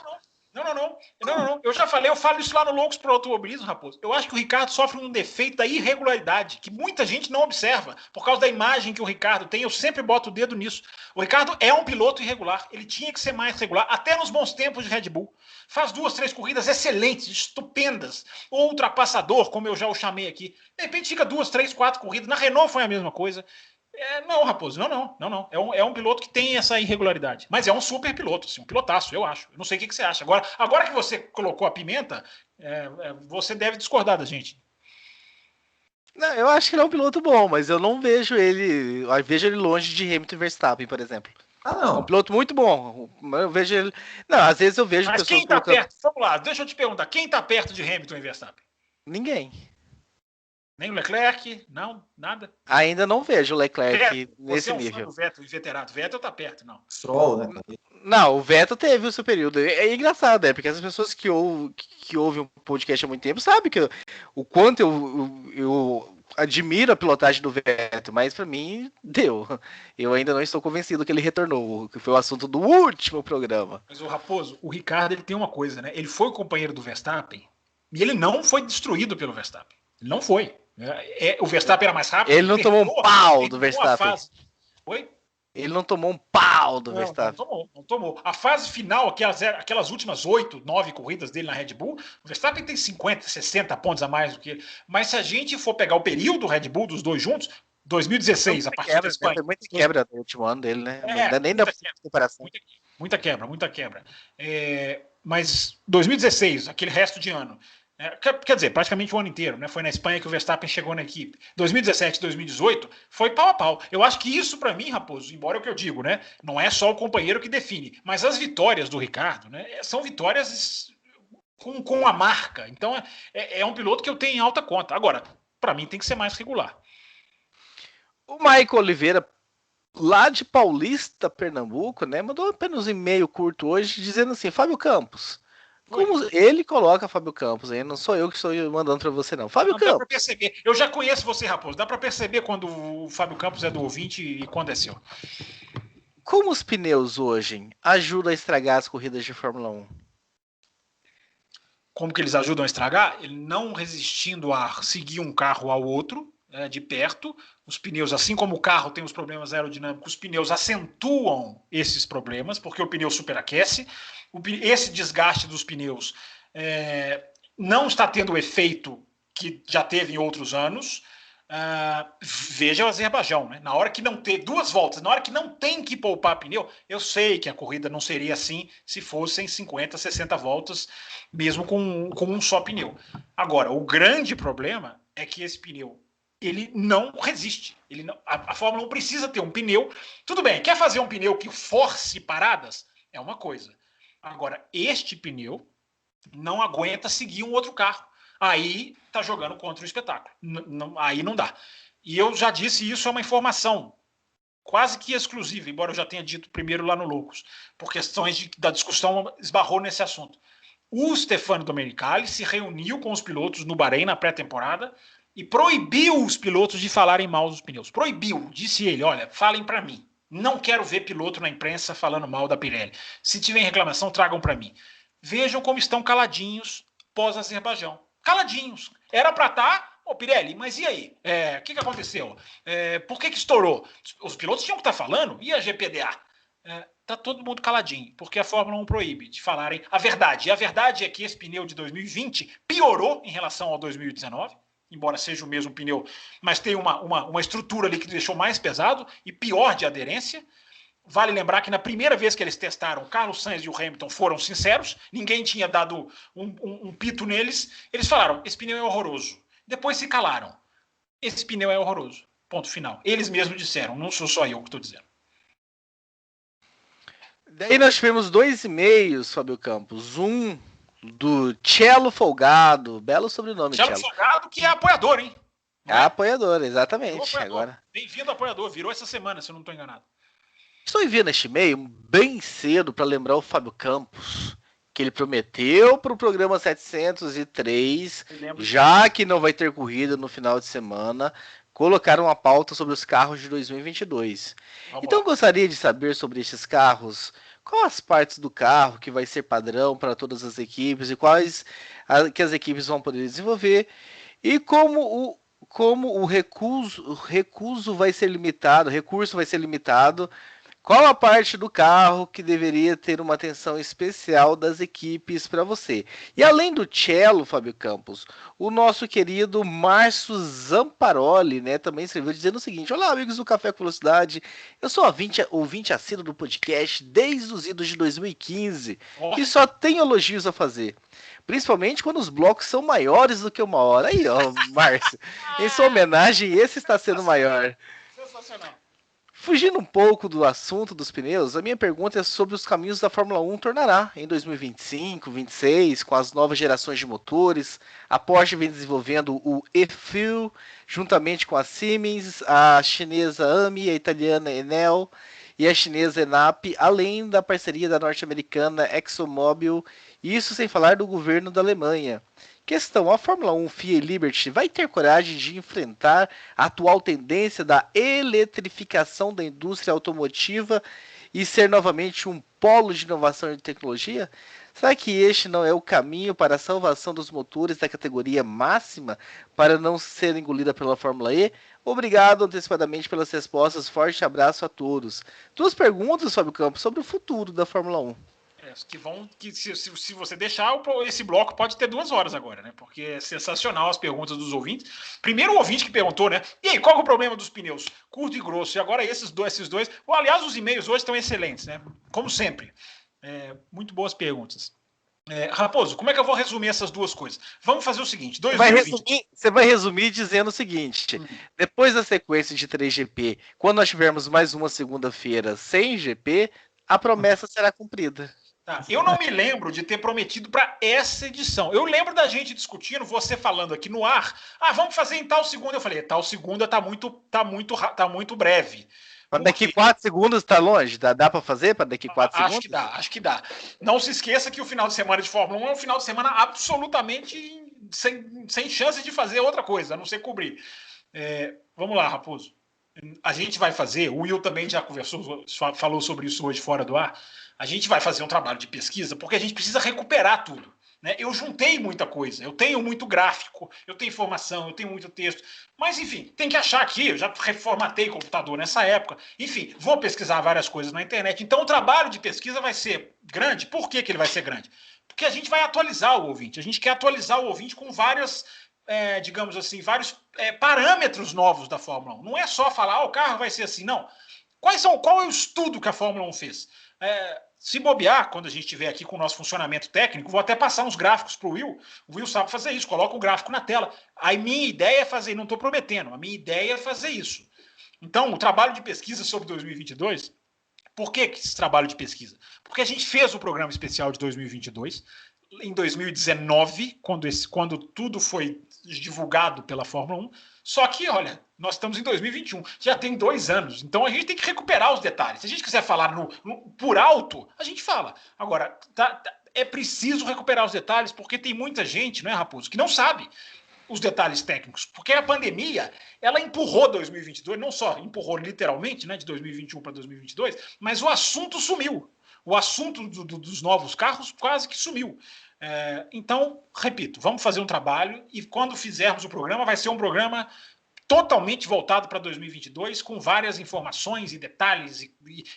Não. Eu já falei, eu falo isso lá no Loucos pro Automobilismo, Raposo. Eu acho que o Ricciardo sofre um defeito da irregularidade, que muita gente não observa, por causa da imagem que o Ricciardo tem. Eu sempre boto o dedo nisso. O Ricciardo é um piloto irregular, ele tinha que ser mais regular, até nos bons tempos de Red Bull. Faz 2, 3 corridas excelentes, estupendas. Ou ultrapassador, como eu já o chamei aqui. De repente fica 2, 3, 4 corridas. Na Renault foi a mesma coisa. Não, Raposo, não. É um piloto que tem essa irregularidade. Mas é um super piloto, assim, um pilotaço, eu acho. Eu não sei o que você acha. Agora que você colocou a pimenta, você deve discordar da gente. Não, eu acho que ele é um piloto bom, mas eu não vejo ele. Eu vejo ele longe de Hamilton e Verstappen, por exemplo. Não. É um piloto muito bom. Eu vejo ele. Não, às vezes eu vejo. Mas quem tá perto? Vamos lá, deixa eu te perguntar. Quem tá perto de Hamilton e Verstappen? Ninguém. Nem o Leclerc? Não? Nada? Ainda não vejo o Leclerc nesse você é um nível. Fã do Vettel, inveterado. Vettel tá perto, não. Stroll, né? Não, o Vettel teve o seu período. É engraçado, porque as pessoas que ouvem um podcast há muito tempo sabem que o quanto eu admiro a pilotagem do Vettel, mas pra mim deu. Eu ainda não estou convencido que ele retornou, que foi o assunto do último programa. Mas o Raposo, o Ricciardo, ele tem uma coisa, né? Ele foi o companheiro do Verstappen e ele não foi destruído pelo Verstappen. Ele não foi. O Verstappen era mais rápido. Ele não tomou um pau do Verstappen. Oi? Ele não tomou um pau do Verstappen. Não tomou. A fase final, aquelas últimas 8, 9 corridas dele na Red Bull, o Verstappen tem 50, 60 pontos a mais do que ele. Mas se a gente for pegar o período Red Bull dos dois juntos, 2016, a partir da Espanha. Tem muita quebra no último ano dele, né? Não dá nem da comparação. Muita quebra. Mas 2016, aquele resto de ano. Quer dizer, praticamente o ano inteiro, né? Foi na Espanha que o Verstappen chegou na equipe. 2017, 2018 foi pau a pau. Eu acho que isso, para mim, Raposo, embora é o que eu digo, né? Não é só o companheiro que define, mas as vitórias do Ricardo, né? São vitórias com a marca. Então é um piloto que eu tenho em alta conta. Agora, para mim tem que ser mais regular. O Michael Oliveira, lá de Paulista, Pernambuco, né? Mandou apenas um e-mail curto hoje dizendo assim: Fábio Campos. Como ele coloca Fábio Campos, aí não sou eu que estou mandando para você, não. Fábio Campos. Dá para perceber. Eu já conheço você, Raposo. Dá para perceber quando o Fábio Campos é do ouvinte e quando é seu. Como os pneus hoje ajudam a estragar as corridas de Fórmula 1? Como que eles ajudam a estragar? Ele não resistindo a seguir um carro ao outro, de perto. Os pneus, assim como o carro tem os problemas aerodinâmicos, os pneus acentuam esses problemas, porque o pneu superaquece. Esse desgaste dos pneus não está tendo o efeito que já teve em outros anos. Veja o Azerbaijão, né? Na hora que não ter 2 voltas, na hora que não tem que poupar pneu, eu sei que a corrida não seria assim se fossem 50, 60 voltas, mesmo com um só pneu. Agora, o grande problema é que esse pneu ele não resiste. A Fórmula 1 precisa ter um pneu. Tudo bem, quer fazer um pneu que force paradas? É uma coisa. Agora, este pneu não aguenta seguir um outro carro. Aí tá jogando contra o espetáculo. Aí não dá. E eu já disse, isso é uma informação quase que exclusiva, embora eu já tenha dito primeiro lá no Loucos, por questões da discussão esbarrou nesse assunto. O Stefano Domenicali se reuniu com os pilotos no Bahrein na pré-temporada e proibiu os pilotos de falarem mal dos pneus. Proibiu, disse ele, olha, falem para mim. Não quero ver piloto na imprensa falando mal da Pirelli. Se tiver reclamação, tragam para mim. Vejam como estão caladinhos pós-Azerbaijão. Caladinhos. Era para estar, Pirelli, mas e aí? O que aconteceu? Por que estourou? Os pilotos tinham que estar falando? E a GPDA? Tá todo mundo caladinho, porque a Fórmula 1 proíbe de falarem a verdade. E a verdade é que esse pneu de 2020 piorou em relação ao 2019, embora seja o mesmo pneu, mas tem uma estrutura ali que deixou mais pesado e pior de aderência. Vale lembrar que na primeira vez que eles testaram, o Carlos Sainz e o Hamilton foram sinceros, ninguém tinha dado um pito neles. Eles falaram, esse pneu é horroroso. Depois se calaram. Esse pneu é horroroso. Ponto final. Eles mesmos disseram, não sou só eu que estou dizendo. Daí nós tivemos 2 e-mails, Fábio Campos. Um do Cello Folgado, belo sobrenome. Cello Folgado, que é apoiador, hein? Apoiador, exatamente. Agora. Bem-vindo, apoiador. Virou essa semana, se eu não estou enganado. Estou enviando este e-mail bem cedo para lembrar o Fábio Campos que ele prometeu para o programa 703, já que não vai ter corrida no final de semana, colocar uma pauta sobre os carros de 2022. Então gostaria de saber sobre esses carros, quais as partes do carro que vai ser padrão para todas as equipes e quais que as equipes vão poder desenvolver e como o recurso vai ser limitado. Qual a parte do carro que deveria ter uma atenção especial das equipes para você? E além do Cello, Fábio Campos, o nosso querido Márcio Zamparoli, né, também escreveu dizendo o seguinte: olá, amigos do Café com Velocidade, eu sou ouvinte assíduo do podcast desde os idos de 2015 e só tenho elogios a fazer. Principalmente quando os blocos são maiores do que 1 hora. Aí, ó, Márcio, em sua homenagem, esse está sendo maior. Sensacional. Fugindo um pouco do assunto dos pneus, a minha pergunta é sobre os caminhos da Fórmula 1 tornará em 2025, 2026, com as novas gerações de motores. A Porsche vem desenvolvendo o e-Fuel, juntamente com a Siemens, a chinesa AMI, a italiana Enel e a chinesa ENAP, além da parceria da norte-americana ExxonMobil, isso sem falar do governo da Alemanha. Questão, a Fórmula 1 FIA e Liberty vai ter coragem de enfrentar a atual tendência da eletrificação da indústria automotiva e ser novamente um polo de inovação e tecnologia? Será que este não é o caminho para a salvação dos motores da categoria máxima para não ser engolida pela Fórmula E? Obrigado antecipadamente pelas respostas. Forte abraço a todos. Duas perguntas, Fábio Campos, sobre o futuro da Fórmula 1. Se você deixar, esse bloco pode ter 2 horas agora, né? Porque é sensacional as perguntas dos ouvintes. Primeiro o ouvinte que perguntou, né? E aí, qual é o problema dos pneus? Curto e grosso. E agora esses dois. Aliás, os e-mails hoje estão excelentes, né? Como sempre. Muito boas perguntas. Raposo, como é que eu vou resumir essas duas coisas? Vamos fazer o seguinte: 2020... Você vai resumir dizendo o seguinte: depois da sequência de 3 GP, quando nós tivermos mais uma segunda-feira sem GP, a promessa será cumprida. Tá, eu não me lembro de ter prometido para essa edição. Eu lembro da gente discutindo, você falando aqui no ar, vamos fazer em tal segunda. Eu falei, tal segunda tá muito breve. Para daqui 4 segundos tá longe? Dá para fazer para daqui 4 segundos? Acho que dá. Não se esqueça que o final de semana de Fórmula 1 é um final de semana absolutamente sem chance de fazer outra coisa, a não ser cobrir. Vamos lá, Raposo. A gente vai fazer, o Will também já falou sobre isso hoje fora do ar. A gente vai fazer um trabalho de pesquisa porque a gente precisa recuperar tudo. Né? Eu juntei muita coisa, eu tenho muito gráfico, eu tenho informação, eu tenho muito texto, mas enfim, tem que achar aqui, eu já reformatei o computador nessa época, enfim, vou pesquisar várias coisas na internet, então o trabalho de pesquisa vai ser grande. Por que ele vai ser grande? Porque a gente vai atualizar o ouvinte, a gente quer atualizar o ouvinte com várias, digamos assim, vários parâmetros novos da Fórmula 1, não é só falar, o carro vai ser assim, não. Qual é o estudo que a Fórmula 1 fez? Se bobear, quando a gente estiver aqui com o nosso funcionamento técnico, vou até passar uns gráficos para o Will. O Will sabe fazer isso, coloca o gráfico na tela. A minha ideia é fazer, não estou prometendo, a minha ideia é fazer isso. Então, o trabalho de pesquisa sobre 2022, por que esse trabalho de pesquisa? Porque a gente fez o programa especial de 2022, em 2019, quando tudo foi divulgado pela Fórmula 1, só que, olha, nós estamos em 2021, já tem 2 anos, então a gente tem que recuperar os detalhes. Se a gente quiser falar por alto, a gente fala. Agora, é preciso recuperar os detalhes, porque tem muita gente, não é, Raposo, que não sabe os detalhes técnicos, porque a pandemia, ela empurrou 2022, não só empurrou literalmente, né, de 2021 para 2022, mas o assunto sumiu. O assunto dos novos carros quase que sumiu. Então, repito, vamos fazer um trabalho e quando fizermos o programa, vai ser um programa totalmente voltado para 2022, com várias informações e detalhes,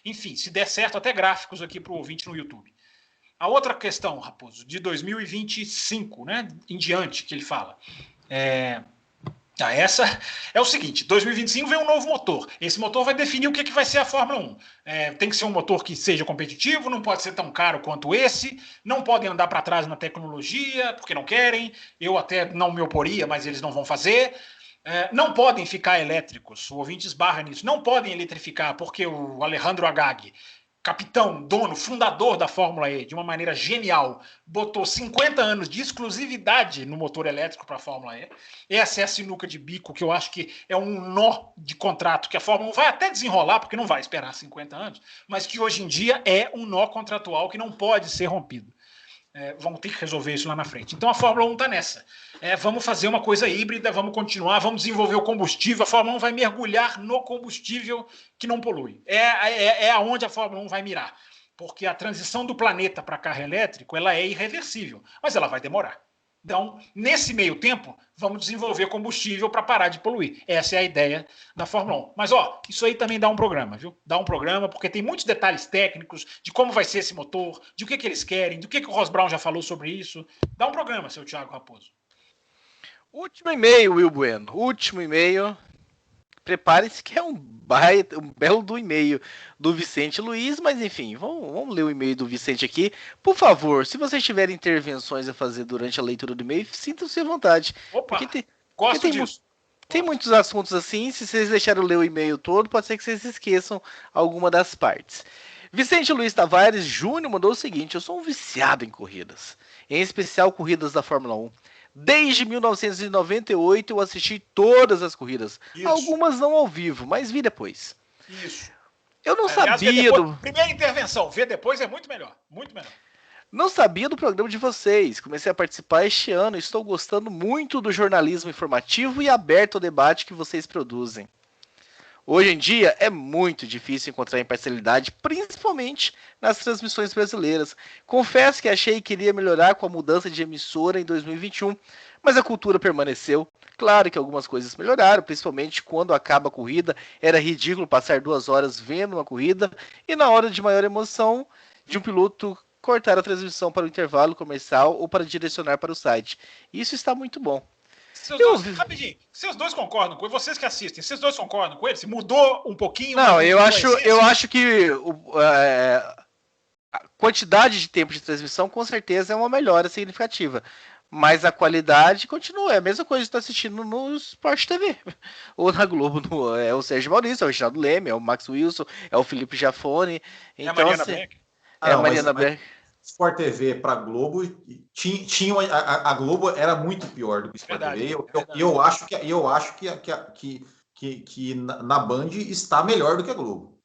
enfim, se der certo, até gráficos aqui para o ouvinte no YouTube. A outra questão, Raposo, de 2025, né, em diante, que ele fala, essa é o seguinte: 2025 vem um novo motor. Esse motor vai definir o que vai ser a Fórmula 1. Tem que ser um motor que seja competitivo, não pode ser tão caro quanto esse, não podem andar para trás na tecnologia, porque não querem. Eu até não me oporia, mas eles não vão fazer. Não podem ficar elétricos, o ouvinte esbarra nisso. Não podem eletrificar, porque o Alejandro Agag, capitão, dono, fundador da Fórmula E, de uma maneira genial, botou 50 anos de exclusividade no motor elétrico para a Fórmula E. Essa é a sinuca de bico, que eu acho que é um nó de contrato que a Fórmula 1 vai até desenrolar, porque não vai esperar 50 anos, mas que hoje em dia é um nó contratual que não pode ser rompido. Vamos ter que resolver isso lá na frente. Então a Fórmula 1 está nessa. Vamos fazer uma coisa híbrida, vamos continuar, vamos desenvolver o combustível. A Fórmula 1 vai mergulhar no combustível que não polui. É aonde a Fórmula 1 vai mirar. Porque a transição do planeta para carro elétrico ela é irreversível, mas ela vai demorar. Então, nesse meio tempo, vamos desenvolver combustível para parar de poluir. Essa é a ideia da Fórmula 1. Mas, isso aí também dá um programa, viu? Dá um programa, porque tem muitos detalhes técnicos de como vai ser esse motor, de o que eles querem, do que o Ross Brown já falou sobre isso. Dá um programa, seu Thiago Raposo. Último e-mail, Will Bueno. Último e-mail. Prepare-se que é um belo do e-mail do Vicente Luiz, mas enfim, vamos ler o e-mail do Vicente aqui. Por favor, se vocês tiverem intervenções a fazer durante a leitura do e-mail, sintam-se à vontade. Opa, gosto disso. Tem muitos assuntos assim, se vocês deixarem eu ler o e-mail todo, pode ser que vocês esqueçam alguma das partes. Vicente Luiz Tavares Júnior mandou o seguinte: eu sou um viciado em corridas, em especial corridas da Fórmula 1. Desde 1998 eu assisti todas as corridas. Isso. Algumas não ao vivo, mas vi depois. Isso. Eu não sabia Primeira intervenção, ver depois é muito melhor. Muito melhor. Não sabia do programa de vocês. Comecei a participar este ano. Estou gostando muito do jornalismo informativo e aberto ao debate que vocês produzem. Hoje em dia é muito difícil encontrar imparcialidade, principalmente nas transmissões brasileiras. Confesso que achei que iria melhorar com a mudança de emissora em 2021, mas a cultura permaneceu. Claro que algumas coisas melhoraram, principalmente quando acaba a corrida. Era ridículo passar 2 horas vendo uma corrida e na hora de maior emoção de um piloto cortar a transmissão para o intervalo comercial ou para direcionar para o site. Isso está muito bom. Rapidinho, vocês dois concordam com ele? Vocês que assistem, vocês dois concordam com ele? Se mudou um pouquinho? Não, eu acho que a quantidade de tempo de transmissão com certeza é uma melhora significativa. Mas a qualidade continua. É a mesma coisa que está assistindo no Sport TV. Ou na Globo. É o Sérgio Maurício, é o Reginaldo Leme, é o Max Wilson, é o Felipe Jafone. Então, é a Mariana Beck. É a Mariana Beck. Sport TV para Globo, a Globo era muito pior do que o Sport TV. Eu acho que na Band está melhor do que a Globo.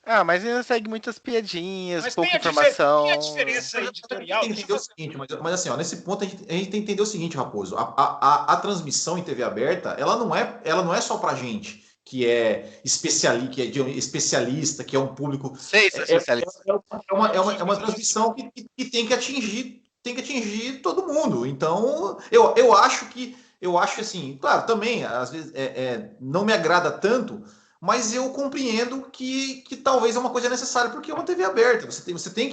Ah, mas ainda segue muitas piadinhas, pouca informação. Tem a diferença editorial. Tem que entender o seguinte, mas assim, ó, nesse ponto a gente tem que entender o seguinte, Raposo. A transmissão em TV aberta, ela não é só pra gente que é especialista, que é um público. É uma transmissão que tem que atingir todo mundo. Então, eu acho assim, claro, também, às vezes, não me agrada tanto, mas eu compreendo que talvez é uma coisa necessária, porque é uma TV aberta. Você tem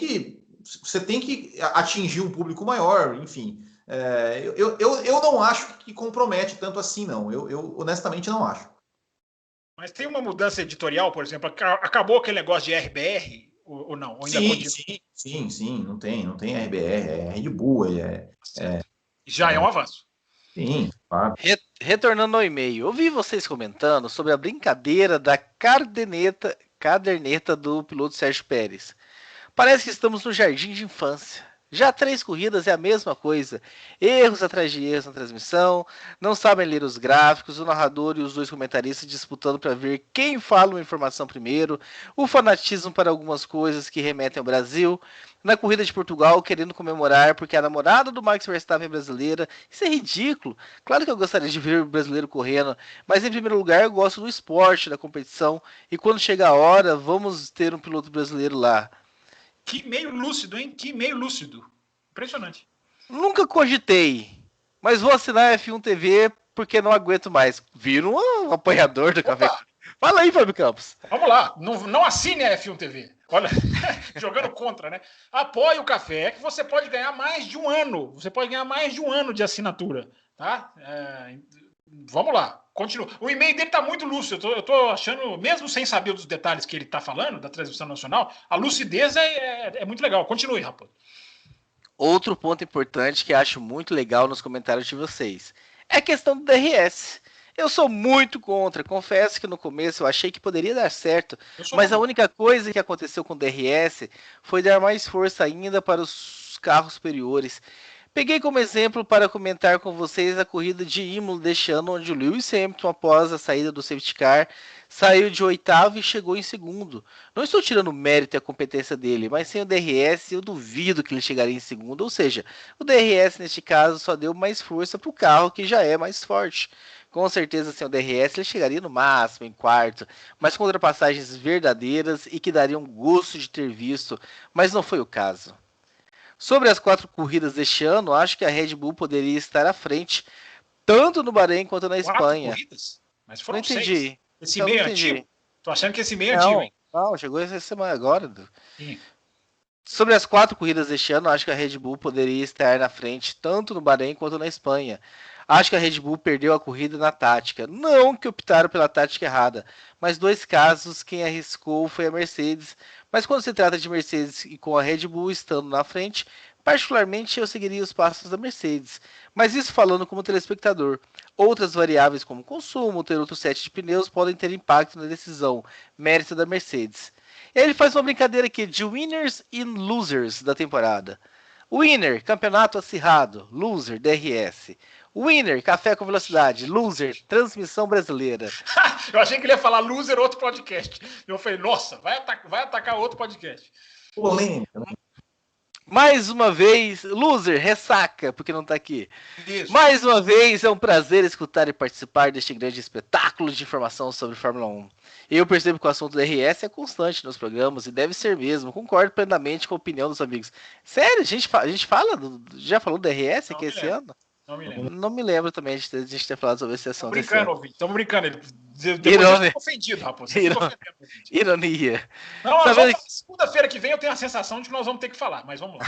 que atingir um público maior, enfim. Eu não acho que compromete tanto assim, não. Eu honestamente não acho. Mas tem uma mudança editorial, por exemplo, acabou aquele negócio de RBR ou não? Ou ainda sim, não tem RBR, é Red Bull, já é um avanço. Sim, claro. Retornando ao e-mail, ouvi vocês comentando sobre a brincadeira da caderneta do piloto Sérgio Pérez. Parece que estamos no jardim de infância. Já 3 corridas é a mesma coisa. Erros atrás de erros na transmissão, não sabem ler os gráficos, o narrador e os 2 comentaristas disputando para ver quem fala uma informação primeiro, o fanatismo para algumas coisas que remetem ao Brasil, na corrida de Portugal querendo comemorar porque a namorada do Max Verstappen é brasileira. Isso é ridículo. Claro que eu gostaria de ver o brasileiro correndo, mas em primeiro lugar eu gosto do esporte, da competição, e quando chega a hora, vamos ter um piloto brasileiro lá. Que meio lúcido, hein? Que meio lúcido. Impressionante. Nunca cogitei, mas vou assinar a F1 TV porque não aguento mais. Vira um apoiador do café. Fala aí, Fábio Campos. Vamos lá. Não assine a F1 TV. Olha, jogando contra, né? Apoie o café que você pode ganhar mais de um ano. Você pode ganhar mais de um ano de assinatura, tá? Vamos lá. Continua. O e-mail dele tá muito lúcido. Eu tô achando, mesmo sem saber dos detalhes que ele tá falando, da transmissão nacional, a lucidez é muito legal. Continue, rapaz. Outro ponto importante que acho muito legal nos comentários de vocês é a questão do DRS. Eu sou muito contra. Confesso que no começo eu achei que poderia dar certo, mas a única coisa que aconteceu com o DRS foi dar mais força ainda para os carros superiores. Peguei como exemplo para comentar com vocês a corrida de Imola deste ano, onde o Lewis Hamilton, após a saída do safety car, saiu de 8º e chegou em 2º. Não estou tirando o mérito e a competência dele, mas sem o DRS eu duvido que ele chegaria em 2º. Ou seja, o DRS neste caso só deu mais força para o carro que já é mais forte. Com certeza sem o DRS ele chegaria no máximo em 4º, mas com ultrapassagens verdadeiras e que dariam gosto de ter visto, mas não foi o caso. Sobre as 4 corridas deste ano, acho que a Red Bull poderia estar à frente, tanto no Bahrein quanto na Espanha. 4 corridas? Mas foram não entendi. 6. Esse meio é antigo? Tô achando que esse meio é antigo, hein? Não, chegou essa semana agora. Sim. Sobre as 4 corridas deste ano, acho que a Red Bull poderia estar na frente, tanto no Bahrein quanto na Espanha. Acho que a Red Bull perdeu a corrida na tática. Não que optaram pela tática errada, mas 2 casos quem arriscou foi a Mercedes. Mas quando se trata de Mercedes e com a Red Bull estando na frente, particularmente eu seguiria os passos da Mercedes. Mas isso falando como telespectador. Outras variáveis como consumo, ter outro set de pneus podem ter impacto na decisão, mérito da Mercedes. E aí ele faz uma brincadeira aqui de winners e losers da temporada. Winner, campeonato acirrado. Loser, DRS. Winner, café com velocidade. Loser, transmissão brasileira. Eu achei que ele ia falar loser, outro podcast. Eu falei, nossa, vai atacar outro podcast. Polêmica, né? Mais uma vez, loser, ressaca, porque não tá aqui. Isso. Mais uma vez, é um prazer escutar e participar deste grande espetáculo de informação sobre Fórmula 1. Eu percebo que o assunto do RS é constante nos programas e deve ser mesmo. Concordo plenamente com a opinião dos amigos. Sério, a gente fala, já falou do RS aqui esse ano? Não me lembro. Não me lembro também de a gente ter falado sobre esse assunto. Estamos brincando, ouvinte. Estamos brincando. Depois Ironia. eu fico ofendido, rapaz. Você fica ofendendo, ouvinte. Ironia. Não, segunda-feira que vem eu tenho a sensação de que nós vamos ter que falar, mas vamos lá.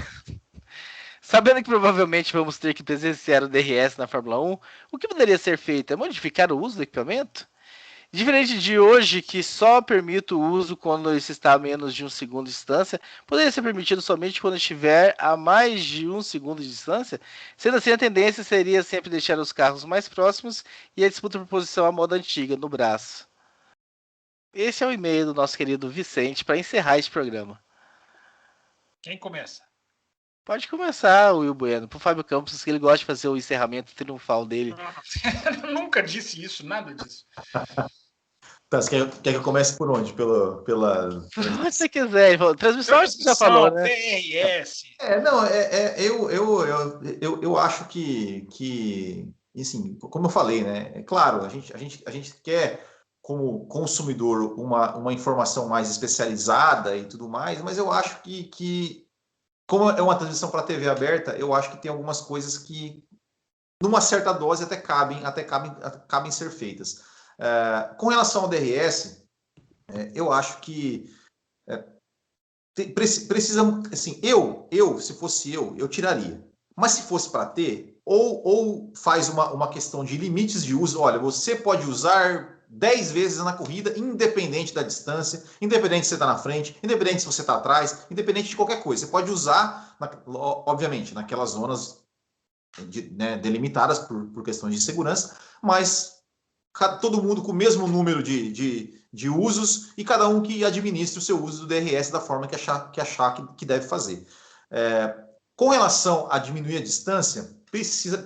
Sabendo que provavelmente vamos ter que presenciar o DRS na Fórmula 1, o que poderia ser feito? É modificar o uso do equipamento? Diferente de hoje, que só permite o uso quando se está a menos de 1 segundo de distância, poderia ser permitido somente quando estiver a mais de 1 segundo de distância? Sendo assim, a tendência seria sempre deixar os carros mais próximos e a disputa por posição à moda antiga, no braço. Esse é o e-mail do nosso querido Vicente para encerrar este programa. Quem começa? Pode começar, Will Bueno, pro Fábio Campos, que ele gosta de fazer o encerramento triunfal dele. Nunca disse isso, nada disso. Tá, você quer que eu comece por onde? Por onde você quiser. Transmissão você já falou, né? DRS. Eu acho que, assim, como eu falei, né? É claro, a gente quer, como consumidor, uma informação mais especializada e tudo mais, mas eu acho que como é uma transmissão para TV aberta, eu acho que tem algumas coisas que, numa certa dose, até cabem ser feitas. Com relação ao DRS, eu acho que precisa, assim, se fosse eu tiraria. Mas se fosse para ter, ou faz uma questão de limites de uso, olha, você pode usar 10 vezes na corrida, independente da distância, independente se você está na frente, independente se você está atrás, independente de qualquer coisa. Você pode usar, obviamente, naquelas zonas delimitadas por questões de segurança, mas todo mundo com o mesmo número de usos e cada um que administre o seu uso do DRS da forma que achar que deve fazer. Com relação a diminuir a distância, precisa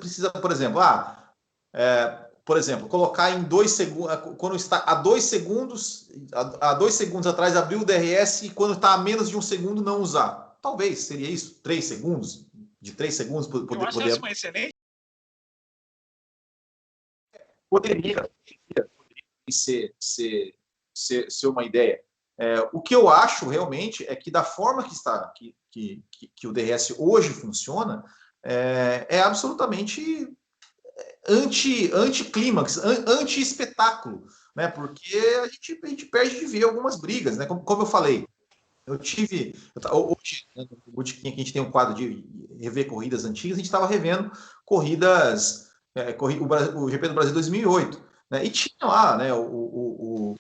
por exemplo, colocar em 2 segundos, quando está a 2 segundos, a 2 segundos atrás abrir o DRS e quando está a menos de 1 segundo não usar. Talvez seria isso, 3 segundos, de 3 segundos poder. Isso uma excelente. Poderia ser uma ideia. O que eu acho realmente é que da forma que o DRS hoje funciona, é absolutamente anti-clímax, anti-espetáculo, né? Porque a gente perde de ver algumas brigas, né? Como eu falei, hoje, que a gente tem um quadro de rever corridas antigas, a gente estava revendo corridas, o GP do Brasil 2008, né? E tinha lá, né, o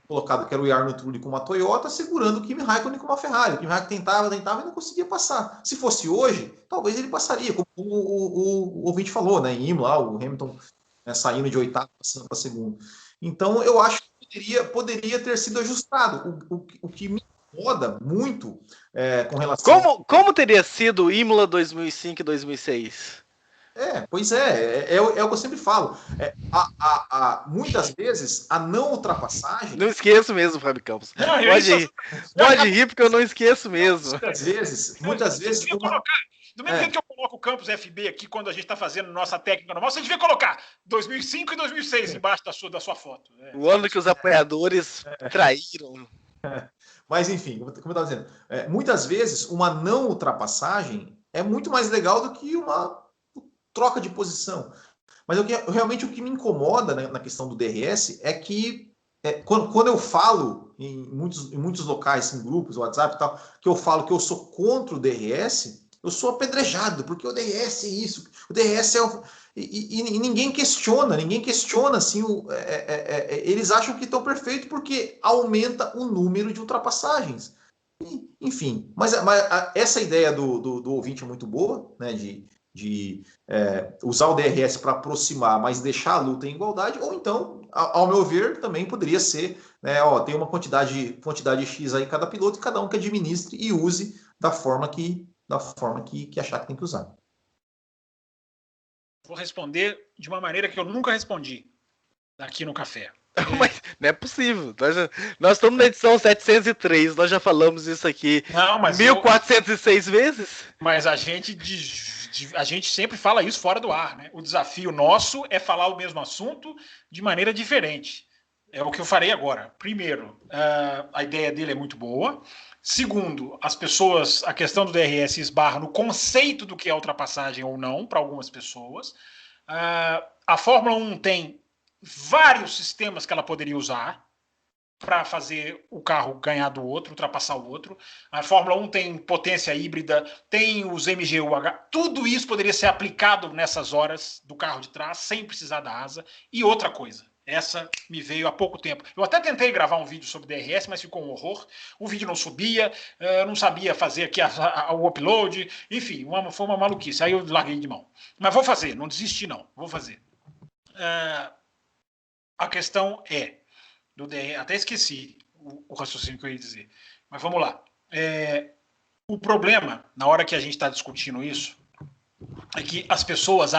colocado que era o Jarno Trulli com uma Toyota, segurando o Kimi Raikkonen com uma Ferrari. O Kimi Raikkonen tentava e não conseguia passar. Se fosse hoje, talvez ele passaria, como o ouvinte falou, né? Em Imola, o Hamilton, né, saindo de oitavo, passando para segundo. Então, eu acho que poderia ter sido ajustado. O que me incomoda muito com relação... Como teria sido Imola 2005 e 2006? Pois é o que eu sempre falo. Muitas vezes, a não ultrapassagem... Não esqueço mesmo, Fábio Campos. Pode rir, porque eu não esqueço mesmo. Muitas vezes... Do mesmo jeito que eu coloco o Campus FB aqui, quando a gente está fazendo nossa técnica normal, você devia colocar 2005 e 2006 embaixo da sua foto. O ano que os apoiadores traíram. Mas, enfim, como eu estava dizendo, muitas vezes uma não ultrapassagem é muito mais legal do que uma troca de posição. Mas realmente o que me incomoda, né, na questão do DRS é que quando eu falo em muitos locais, em grupos, WhatsApp e tal, que eu falo que eu sou contra o DRS, eu sou apedrejado, porque o DRS é isso, o DRS é... E ninguém questiona assim, eles acham que estão perfeitos porque aumenta o número de ultrapassagens. Enfim, mas essa ideia do ouvinte é muito boa, né, de usar o DRS para aproximar, mas deixar a luta em igualdade, ou então, ao meu ver, também poderia ser, né, tem uma quantidade X aí cada piloto, e cada um que administre e use da forma que achar que tem que usar. Vou responder de uma maneira que eu nunca respondi aqui no café. Mas não é possível. Nós estamos na edição 703, nós já falamos isso aqui Não, mas 1406 vezes. Mas a gente sempre fala isso fora do ar, né? O desafio nosso é falar o mesmo assunto de maneira diferente. É o que eu farei agora. Primeiro, a ideia dele é muito boa. Segundo, a questão do DRS esbarra no conceito do que é ultrapassagem ou não para algumas pessoas. A Fórmula 1 tem vários sistemas que ela poderia usar para fazer o carro ganhar do outro, ultrapassar o outro. A Fórmula 1 tem potência híbrida, tem os MGU-H, tudo isso poderia ser aplicado nessas horas do carro de trás, sem precisar da asa. E outra coisa, essa me veio há pouco tempo. Eu até tentei gravar um vídeo sobre DRS, mas ficou um horror. O vídeo não subia, não sabia fazer aqui o upload, enfim, foi uma maluquice. Aí eu larguei de mão. Mas vou fazer, não desisti não, vou fazer. A questão é, do DRS, até esqueci o raciocínio que eu ia dizer, mas vamos lá. O problema, na hora que a gente está discutindo isso, é que as pessoas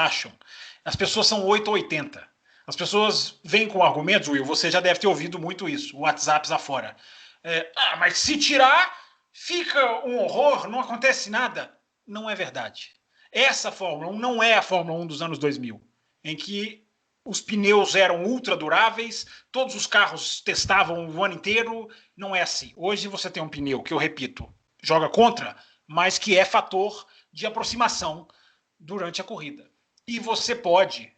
são 8 ou 80. As pessoas vêm com argumentos, Will, você já deve ter ouvido muito isso, WhatsApps afora. Mas se tirar, fica um horror, não acontece nada. Não é verdade. Essa Fórmula 1 não é a Fórmula 1 dos anos 2000, em que os pneus eram ultra duráveis, todos os carros testavam o ano inteiro. Não é assim. Hoje você tem um pneu que, eu repito, joga contra, mas que é fator de aproximação durante a corrida. E você pode,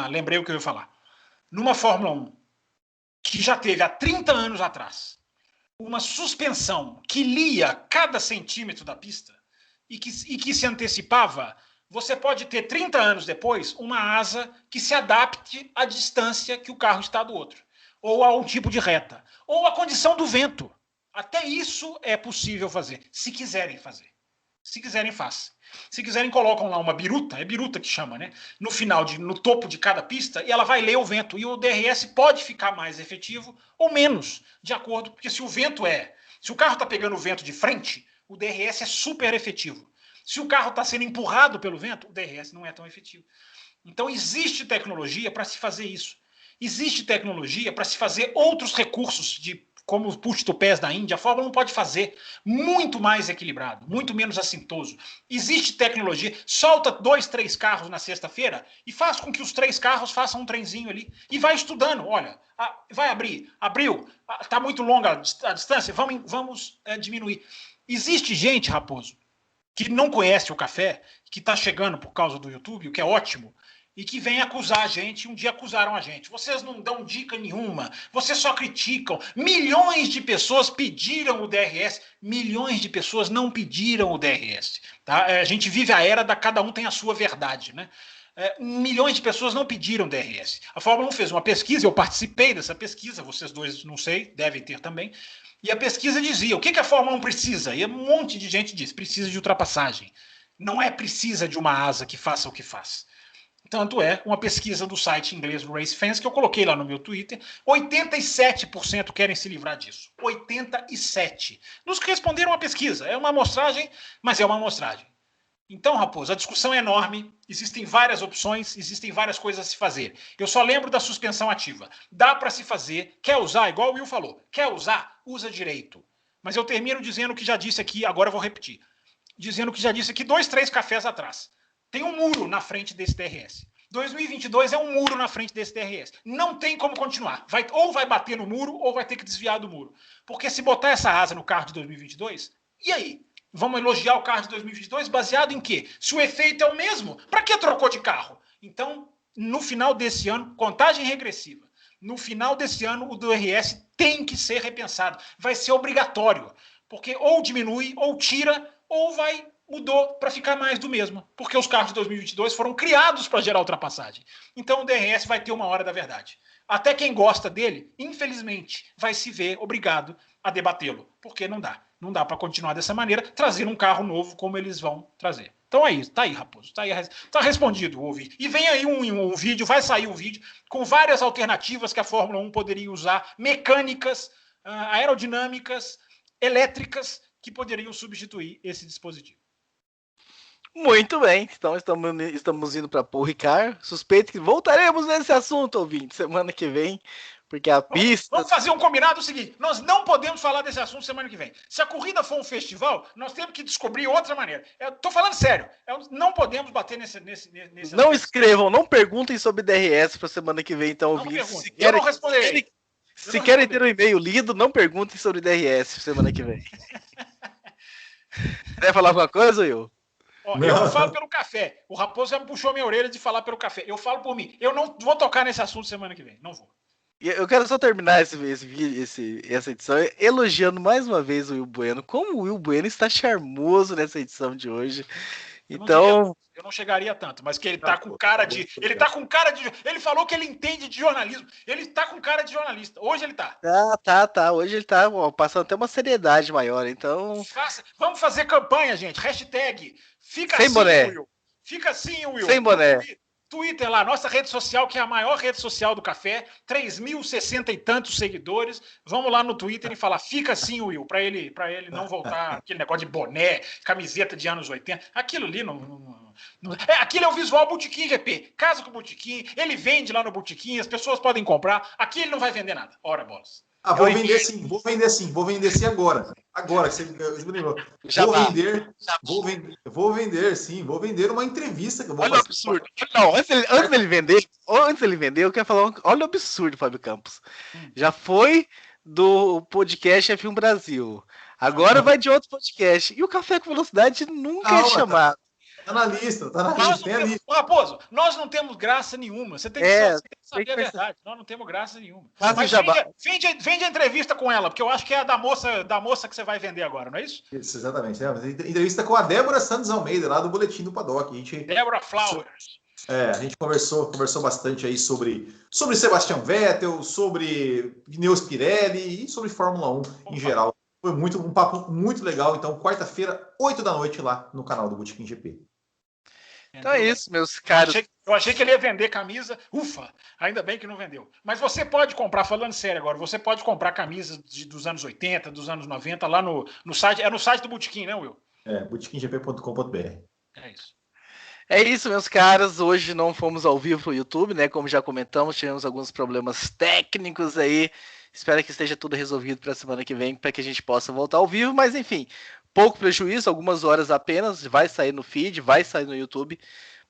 lembrei o que eu ia falar, numa Fórmula 1 que já teve há 30 anos atrás uma suspensão que lia cada centímetro da pista e que se antecipava, você pode ter 30 anos depois uma asa que se adapte à distância que o carro está do outro, ou a um tipo de reta, ou a condição do vento. Até isso é possível fazer, se quiserem fazer. Se quiserem, façam. Se quiserem, colocam lá uma biruta, é biruta que chama, né? No topo de cada pista, e ela vai ler o vento. E o DRS pode ficar mais efetivo ou menos, de acordo, porque se o carro está pegando o vento de frente, o DRS é super efetivo. Se o carro está sendo empurrado pelo vento, o DRS não é tão efetivo. Então existe tecnologia para se fazer isso. Existe tecnologia para se fazer outros recursos, como o push to pass da Índia. A Fórmula 1 pode fazer muito mais equilibrado, muito menos assintoso. Existe tecnologia, solta 2, 3 carros na sexta-feira e faz com que os 3 carros façam um trenzinho ali. E vai estudando, olha, vai abriu, está muito longa a distância, vamos diminuir. Existe gente, Raposo, que não conhece o café, que está chegando por causa do YouTube, o que é ótimo, e que vem acusar a gente, um dia acusaram a gente. Vocês não dão dica nenhuma, vocês só criticam. Milhões de pessoas pediram o DRS, milhões de pessoas não pediram o DRS. Tá? A gente vive a era da cada um tem a sua verdade, né? Milhões de pessoas não pediram DRS. A Fórmula 1 fez uma pesquisa, eu participei dessa pesquisa, vocês dois, não sei, devem ter também, e a pesquisa dizia, o que a Fórmula 1 precisa? E um monte de gente diz, precisa de ultrapassagem. Não precisa de uma asa que faça o que faz. Tanto é, uma pesquisa do site inglês do Race Fans, que eu coloquei lá no meu Twitter, 87% querem se livrar disso. 87%. Nos que responderam à pesquisa. É uma amostragem, mas é uma amostragem. Então, Raposo, a discussão é enorme, existem várias opções, existem várias coisas a se fazer. Eu só lembro da suspensão ativa. Dá para se fazer, quer usar, igual o Will falou, quer usar, usa direito. Mas eu termino dizendo o que já disse aqui, agora eu vou repetir. Dizendo o que já disse aqui 2, 3 cafés atrás. Tem um muro na frente desse DRS. 2022 é um muro na frente desse DRS. Não tem como continuar. Ou vai bater no muro, ou vai ter que desviar do muro. Porque se botar essa asa no carro de 2022, e aí? Vamos elogiar o carro de 2022 baseado em quê? Se o efeito é o mesmo, para que trocou de carro? Então, no final desse ano, contagem regressiva. No final desse ano, o DRS tem que ser repensado. Vai ser obrigatório. Porque ou diminui, ou tira, ou mudou para ficar mais do mesmo. Porque os carros de 2022 foram criados para gerar ultrapassagem. Então o DRS vai ter uma hora da verdade. Até quem gosta dele, infelizmente, vai se ver obrigado a debatê-lo. Porque não dá. Não dá para continuar dessa maneira, trazendo um carro novo como eles vão trazer. Então é isso. Tá aí, Raposo. Tá respondido o ouvir. E vem aí um vídeo, vai sair um vídeo com várias alternativas que a Fórmula 1 poderia usar, mecânicas, aerodinâmicas, elétricas, que poderiam substituir esse dispositivo. Muito bem, então estamos indo para Paul Ricard. Suspeito que voltaremos nesse assunto, ouvinte, semana que vem, porque a pista. Vamos fazer um combinado seguinte: nós não podemos falar desse assunto semana que vem. Se a corrida for um festival, nós temos que descobrir outra maneira. Eu tô falando sério, não podemos bater nesse não escrevam, não perguntem sobre DRS para semana que vem, então, ouvinte. Eu não responderei. Se querem ter um e-mail lido, não perguntem sobre DRS semana que vem. Quer falar alguma coisa, Will? Eu não falo pelo café. O Raposo já me puxou minha orelha de falar pelo café. Eu falo por mim. Eu não vou tocar nesse assunto semana que vem. Não vou. Eu quero só terminar essa edição elogiando mais uma vez o Will Bueno. Como o Will Bueno está charmoso nessa edição de hoje. Então. Eu não chegaria tanto, mas que ele tá com cara de. Ele tá com cara de. Ele falou que ele entende de jornalismo. Ele tá com cara de jornalista. Hoje ele tá. Tá. Hoje ele tá passando até uma seriedade maior. Então. Vamos fazer campanha, gente. Hashtag. Fica sem assim, boné. Will. Fica assim, Will. Sem boné. Twitter lá, nossa rede social, que é a maior rede social do café, 3.060 e tantos seguidores. Vamos lá no Twitter e falar, fica assim, Will, para ele não voltar aquele negócio de boné, camiseta de anos 80. Aquilo ali aquilo é o visual Botequim GP. Casa com o Botequim, ele vende lá no Botequim, as pessoas podem comprar. Aqui ele não vai vender nada. Ora, bolas. Vou vender sim agora. Agora que você me lembrou. Vou vender uma entrevista que eu vou fazer. Olha o absurdo. Não, antes dele vender, eu quero falar, olha o absurdo, Fábio Campos. Já foi do podcast F1 Brasil. Agora vai de outro podcast. E o Café com Velocidade nunca é chamado. Tá na lista. Raposo, nós não temos graça nenhuma. Você tem que saber a verdade. Nós não temos graça nenhuma. Mas vende a entrevista com ela, porque eu acho que é a da moça que você vai vender agora, não é isso? Isso, exatamente. Entrevista com a Débora Santos Almeida, lá do Boletim do Paddock. Débora Flowers. A gente conversou bastante aí sobre Sebastian Vettel, sobre pneus Pirelli e sobre Fórmula 1 em geral. Foi um papo muito legal. Então, quarta-feira, 8 da noite, lá no canal do Botequim GP. Então é isso, meus caros. Eu achei que ele ia vender camisa. Ufa, ainda bem que não vendeu. Mas você pode comprar, falando sério agora, você pode comprar camisas dos anos 80, dos anos 90 lá no site. É no site do Botequim, né, Will? botequimgp.com.br. É isso. É isso, meus caros. Hoje não fomos ao vivo no YouTube, né? Como já comentamos, tivemos alguns problemas técnicos aí. Espero que esteja tudo resolvido para a semana que vem, para que a gente possa voltar ao vivo. Mas enfim, pouco prejuízo, algumas horas apenas. Vai sair no feed, vai sair no YouTube,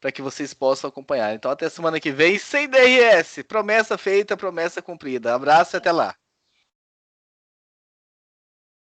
para que vocês possam acompanhar. Então até semana que vem, sem DRS. Promessa feita, promessa cumprida. Abraço e até lá.